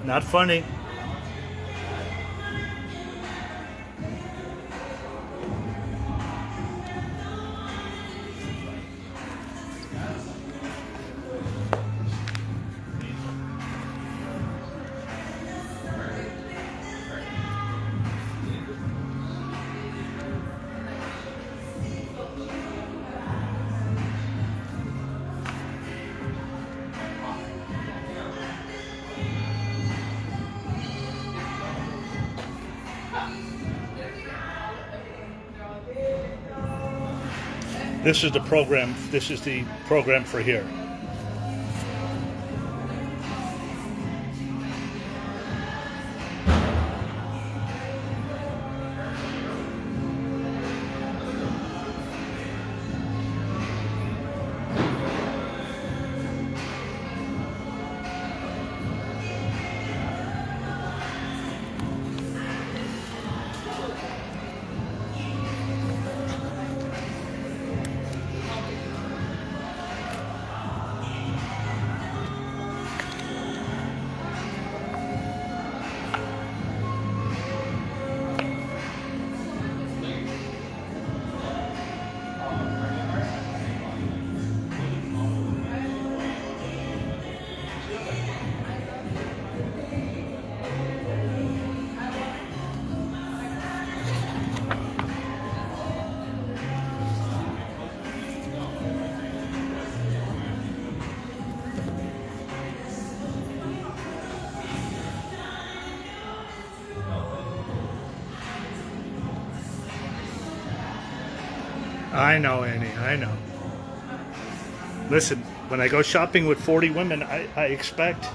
not funny. This is the program. This is the program for here. I know, Annie, I know. Listen, when I go shopping with 40 women, I expect...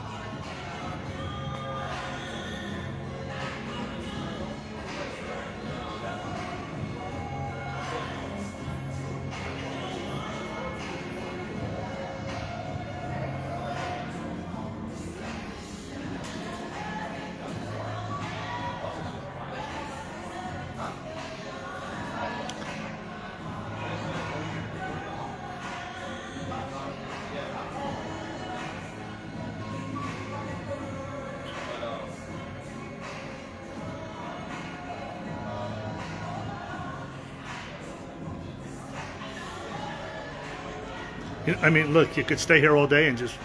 I mean, look, you could stay here all day and just...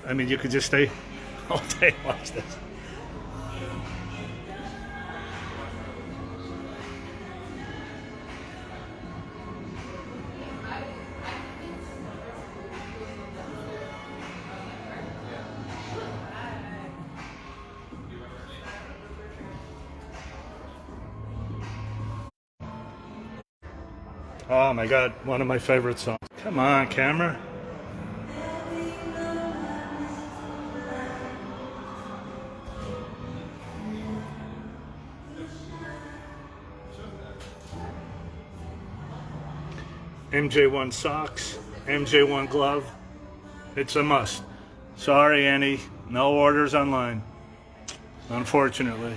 I mean, you could just stay all day and watch this. Oh my God, one of my favorite songs. Come on, camera. MJ1 socks, MJ1 glove. It's a must. Sorry, Annie, no orders online, unfortunately.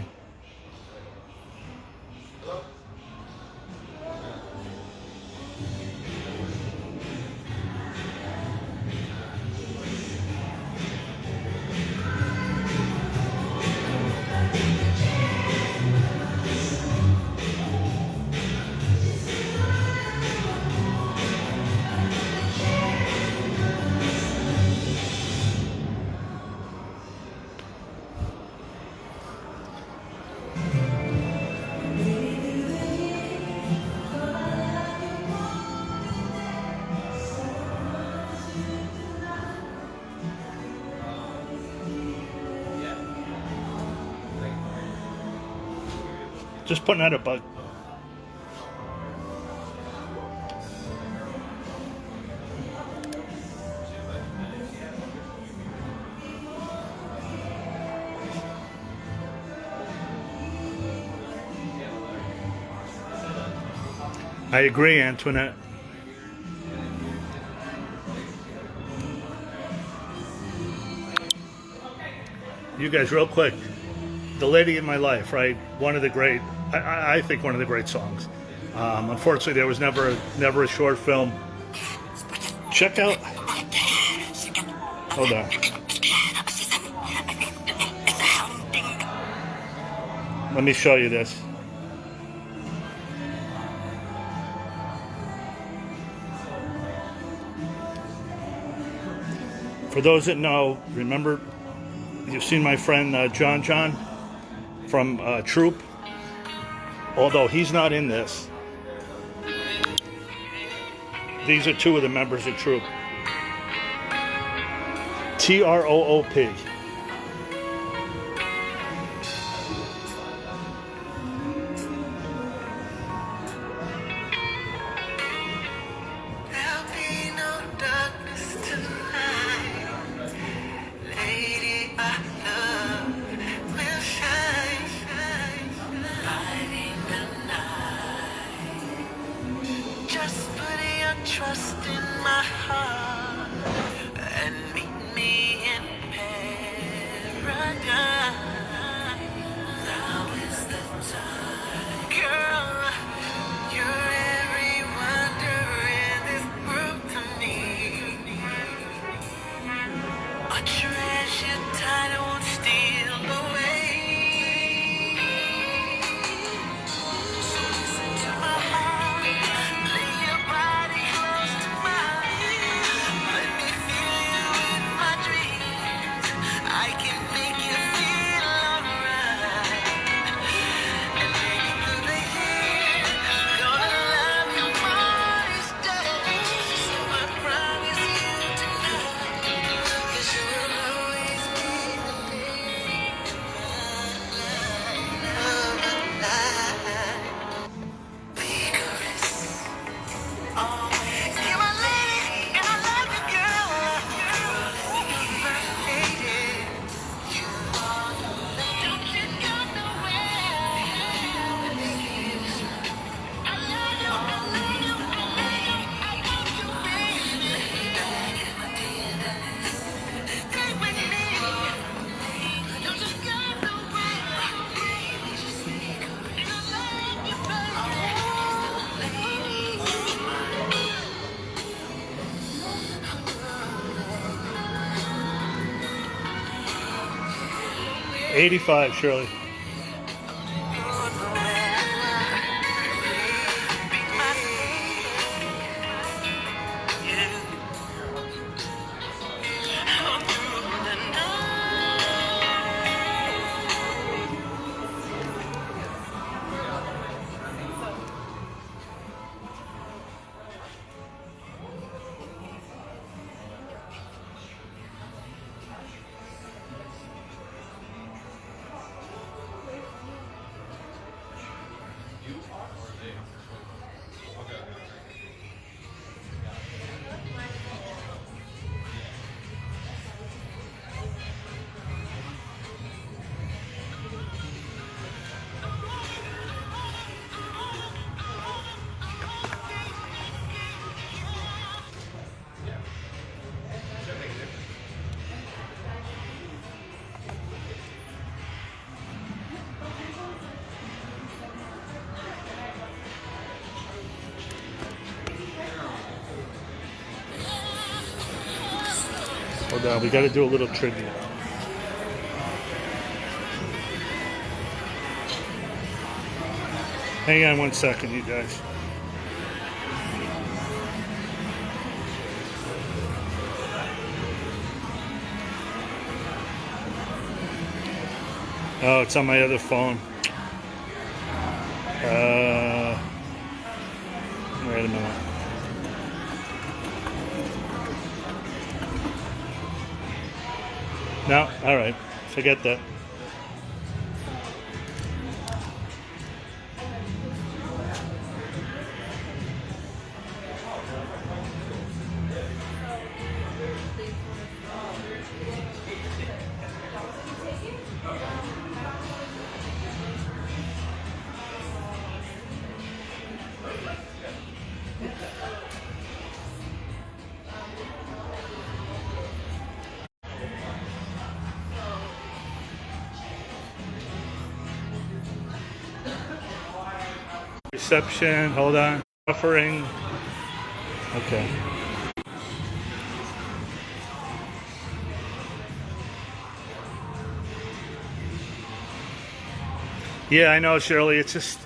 Just putting out a bug. I agree, Antoinette. You guys, real quick. The Lady in My Life, right? One of the great, I think one of the great songs. Unfortunately, there was never a short film. Check out. Hold on. Let me show you this. For those that know, remember, you've seen my friend John from Troop. Although he's not in this, these are two of the members of Troop. TROOP. There'll be no darkness tonight. Lady, our love will shine, lighting the night. Just put your trust in my heart and meet me in paradise. Now is the time, girl. You're every wonder in this world to me. A treasure tide won't steal away. So listen to my heart, lay your body close to mine. Let me feel you in my dreams. I can make you feel alright. And maybe through the years, gonna love you more each day. So I promise you tonight, 'cause you will always be the lady of my life. We caress always. You're my lady, and I love you, girl. You're my lady. You are the lady. Don't you go nowhere. I love you, I love you, I love you, I love you, baby. Stay with me. Don't you go nowhere. And I love you, baby. 85, Shirley. Hold on, we got to do a little trivia. Hang on 1 second, you guys. Oh, it's on my other phone. Wait a minute. No, all right. Forget that. Reception, hold on. Buffering. Okay. Yeah, I know, Shirley. It's just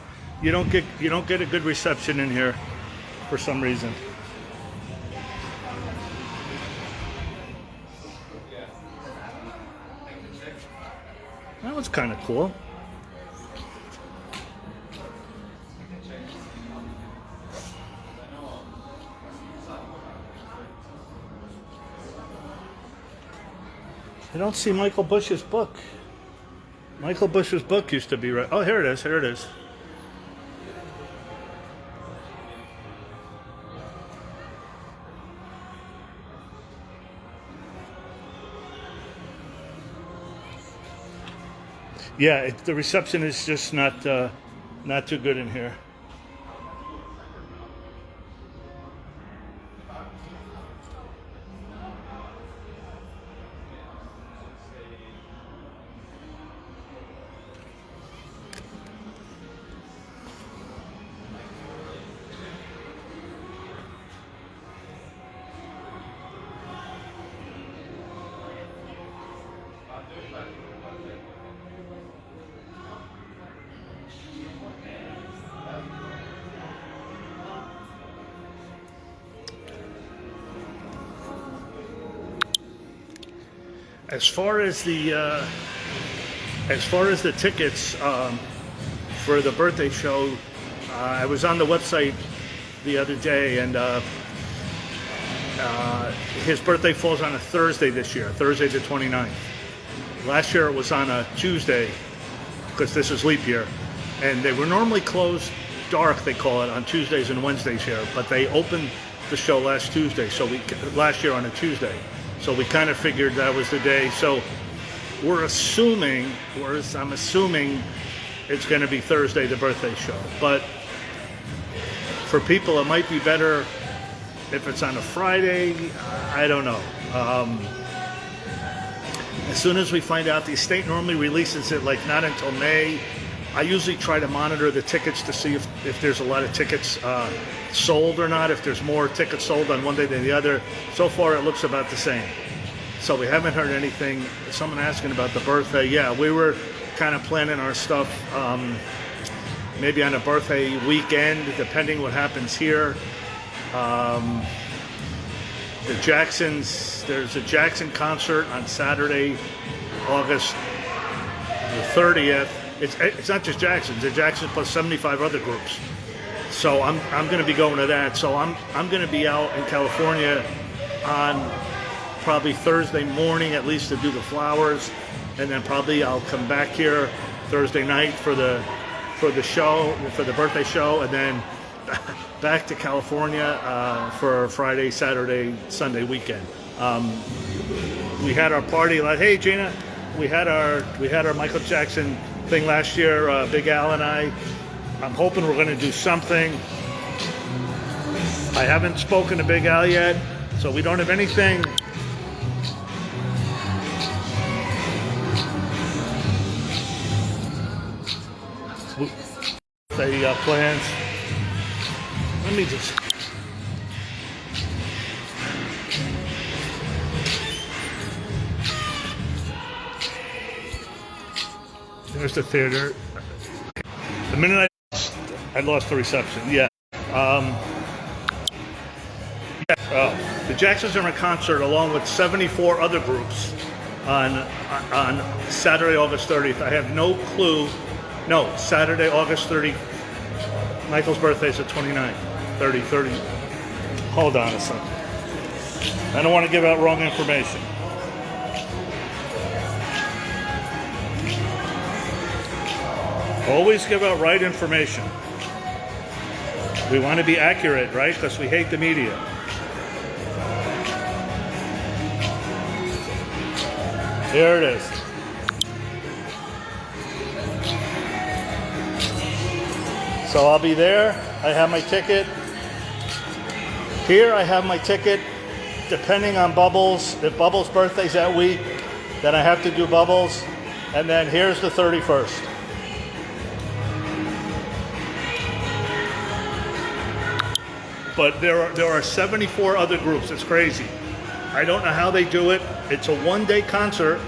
you don't get a good reception in here for some reason. That was kind of cool. I don't see Michael Bush's book. Michael Bush's book used to be right. Oh, here it is. Here it is. Yeah, the reception is just not too good in here. As far as the tickets for the birthday show, I was on the website the other day, and his birthday falls on a Thursday this year, Thursday the 29th. Last year it was on a Tuesday, because this is leap year, and they were normally closed dark, they call it, on Tuesdays and Wednesdays here, but they opened the show last Tuesday, last year on a Tuesday. So we kind of figured that was the day. So I'm assuming it's going to be Thursday, the birthday show. But for people, it might be better if it's on a Friday. I don't know. As soon as we find out, the estate normally releases it like not until May. I usually try to monitor the tickets to see if there's a lot of tickets sold or not, if there's more tickets sold on one day than the other. So far, it looks about the same. So we haven't heard anything. Someone asking about the birthday. Yeah, we were kind of planning our stuff maybe on a birthday weekend, depending what happens here. The Jacksons, there's a Jackson concert on Saturday, August the 30th. It's not just Jackson's. It's Jackson plus 75 other groups. So I'm going to be going to that. So I'm going to be out in California on probably Thursday morning at least to do the flowers, and then probably I'll come back here Thursday night for the show, for the birthday show, and then back to California for Friday, Saturday, Sunday weekend. We had our party. Like, hey Gina, we had our Michael Jackson thing last year, Big Al and I. I'm hoping we're going to do something. I haven't spoken to Big Al yet, so we don't have anything. The plans. Let me just. There's the theater. The minute I lost the reception. Yeah. The Jacksons are in concert along with 74 other groups on Saturday, August 30th. I have no clue. No, Saturday, August 30th. Michael's birthday is the 29th. 30. Hold on a second. I don't want to give out wrong information. Always give out right information. We want to be accurate, right? Because we hate the media. Here it is. So I'll be there. I have my ticket. Here I have my ticket. Depending on Bubbles, if Bubbles' birthday's that week, then I have to do Bubbles. And then here's the 31st. But there are 74 other groups. It's crazy. I don't know how they do it. It's a one-day concert.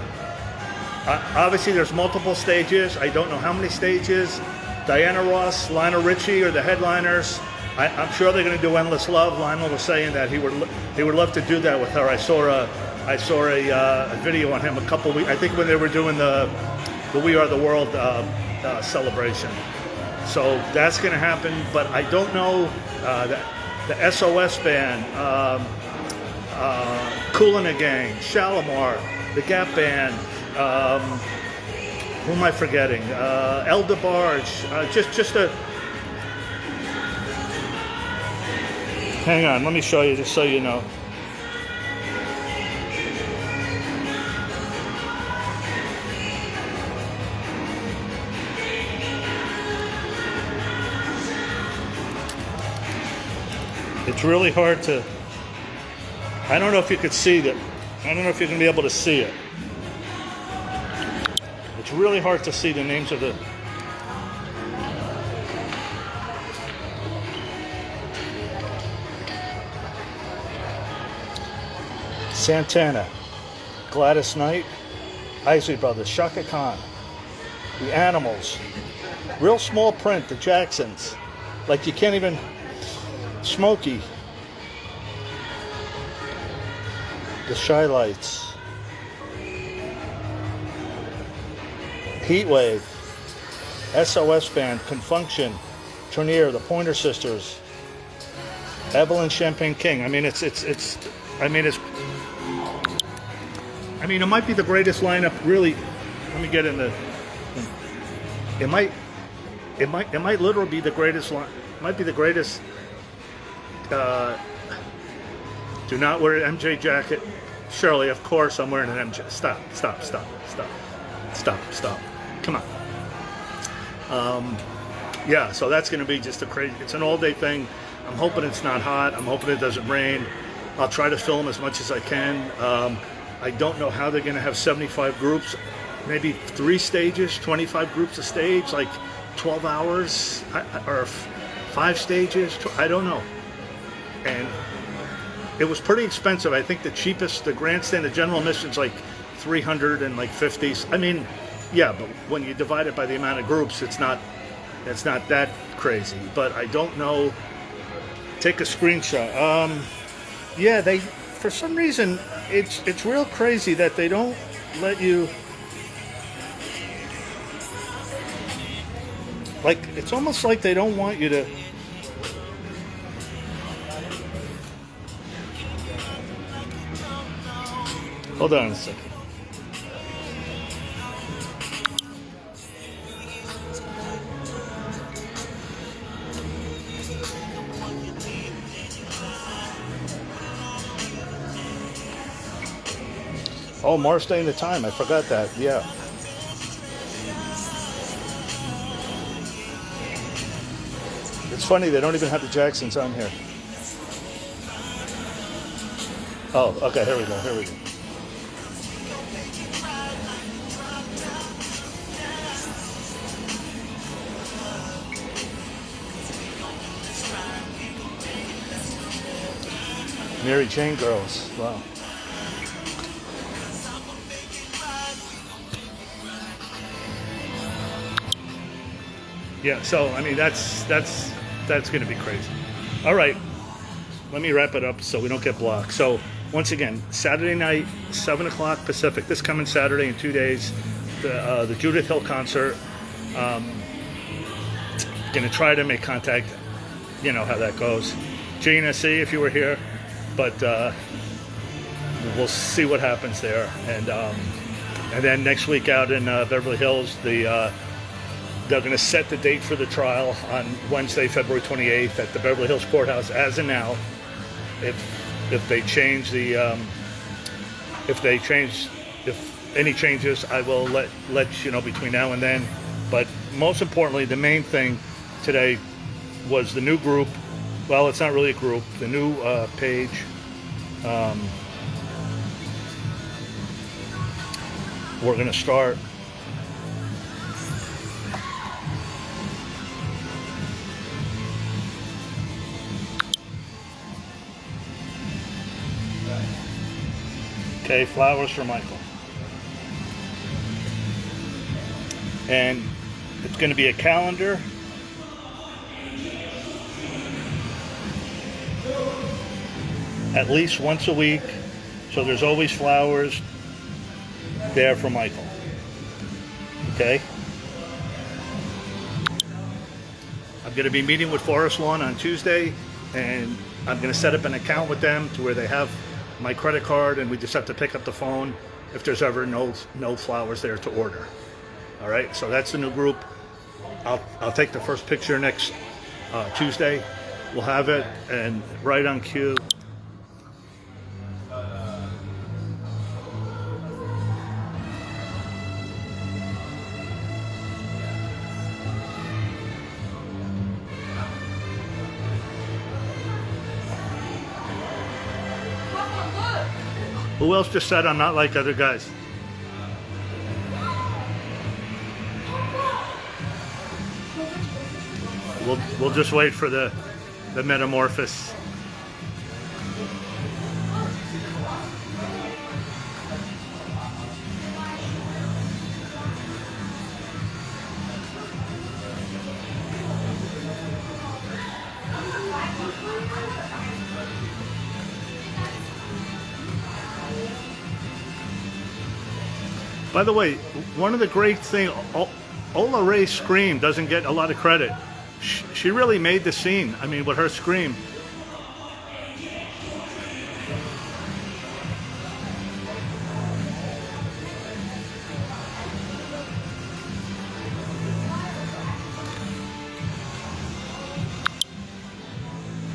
Obviously, there's multiple stages. I don't know how many stages. Diana Ross, Lionel Richie are the headliners. I'm sure they're going to do Endless Love. Lionel was saying that he would love to do that with her. I saw a video on him a couple weeks. I think when they were doing the We Are the World celebration. So that's going to happen. But I don't know the SOS band, Kool and the Gang, Shalimar, the Gap Band. Who am I forgetting? El DeBarge. Just a. Hang on, let me show you, just so you know. It's really hard to. I don't know if you could see that. I don't know if you're going to be able to see it. It's really hard to see the names of the. Santana, Gladys Knight, Isley Brothers, Shaka Khan, The Animals, real small print, the Jacksons, like you can't even, Smokey, the Shy Lights, Heatwave, SOS Band, Confunction, Tornier, the Pointer Sisters, Evelyn Champagne King. I mean, it might be the greatest lineup. Really, let me get in the. It might literally be the greatest line. Might be the greatest. Do not wear an MJ jacket. Shirley, of course, I'm wearing an MJ. Stop. Come on. Yeah, so that's going to be just a crazy. It's an all-day thing. I'm hoping it's not hot. I'm hoping it doesn't rain. I'll try to film as much as I can. I don't know how they're going to have 75 groups, maybe 3 stages, 25 groups a stage, like 12 hours, or 5 stages. I don't know. And it was pretty expensive. I think the cheapest, the grandstand, the general admission's like $350. I mean, yeah, but when you divide it by the amount of groups, it's not that crazy. But I don't know. Take a screenshot. Yeah, they, for some reason, it's real crazy that they don't let you, like, it's almost like they don't want you to. Hold on a second. Oh, more staying the time. I forgot that. Yeah. It's funny, they don't even have the Jacksons on here. Oh, okay, here we go. Mary Jane Girls. Wow. Yeah, so I mean that's going to be crazy. All right, let me wrap it up so we don't get blocked. So once again, Saturday night, 7 o'clock Pacific. This coming Saturday in 2 days, the Judith Hill concert. Going to try to make contact. You know how that goes. GNSC if you were here, but we'll see what happens there. And then next week out in Beverly Hills, they're going to set the date for the trial on Wednesday, February 28th at the Beverly Hills Courthouse. As of now, if any changes, I will let you know between now and then. But most importantly, the main thing today was the new group. Well, it's not really a group. The new page. We're going to start. Okay, flowers for Michael. And it's going to be a calendar. At least once a week. So there's always flowers there for Michael. Okay? I'm going to be meeting with Forest Lawn on Tuesday, and I'm going to set up an account with them to where they have my credit card, and we just have to pick up the phone if there's ever no flowers there to order. All right, so that's the new group. I'll take the first picture next Tuesday. We'll have it, and right on cue. Who else just said I'm not like other guys? We'll just wait for the metamorphosis. By the way, one of the great things, Ola Ray's scream doesn't get a lot of credit. She really made the scene. I mean, with her scream.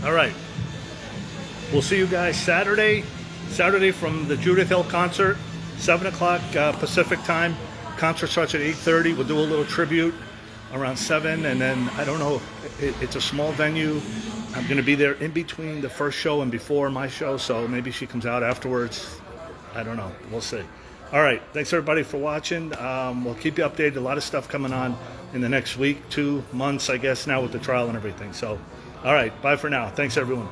All right. We'll see you guys Saturday from the Judith Hill concert. 7 o'clock Pacific time. Concert starts at 8:30. We'll do a little tribute around 7, and then I don't know. It's a small venue. I'm going to be there in between the first show and before my show, so maybe she comes out afterwards. I don't know. We'll see. All right. Thanks everybody for watching. We'll keep you updated. A lot of stuff coming on in the next week, 2 months, I guess, now with the trial and everything. So, all right. Bye for now. Thanks everyone.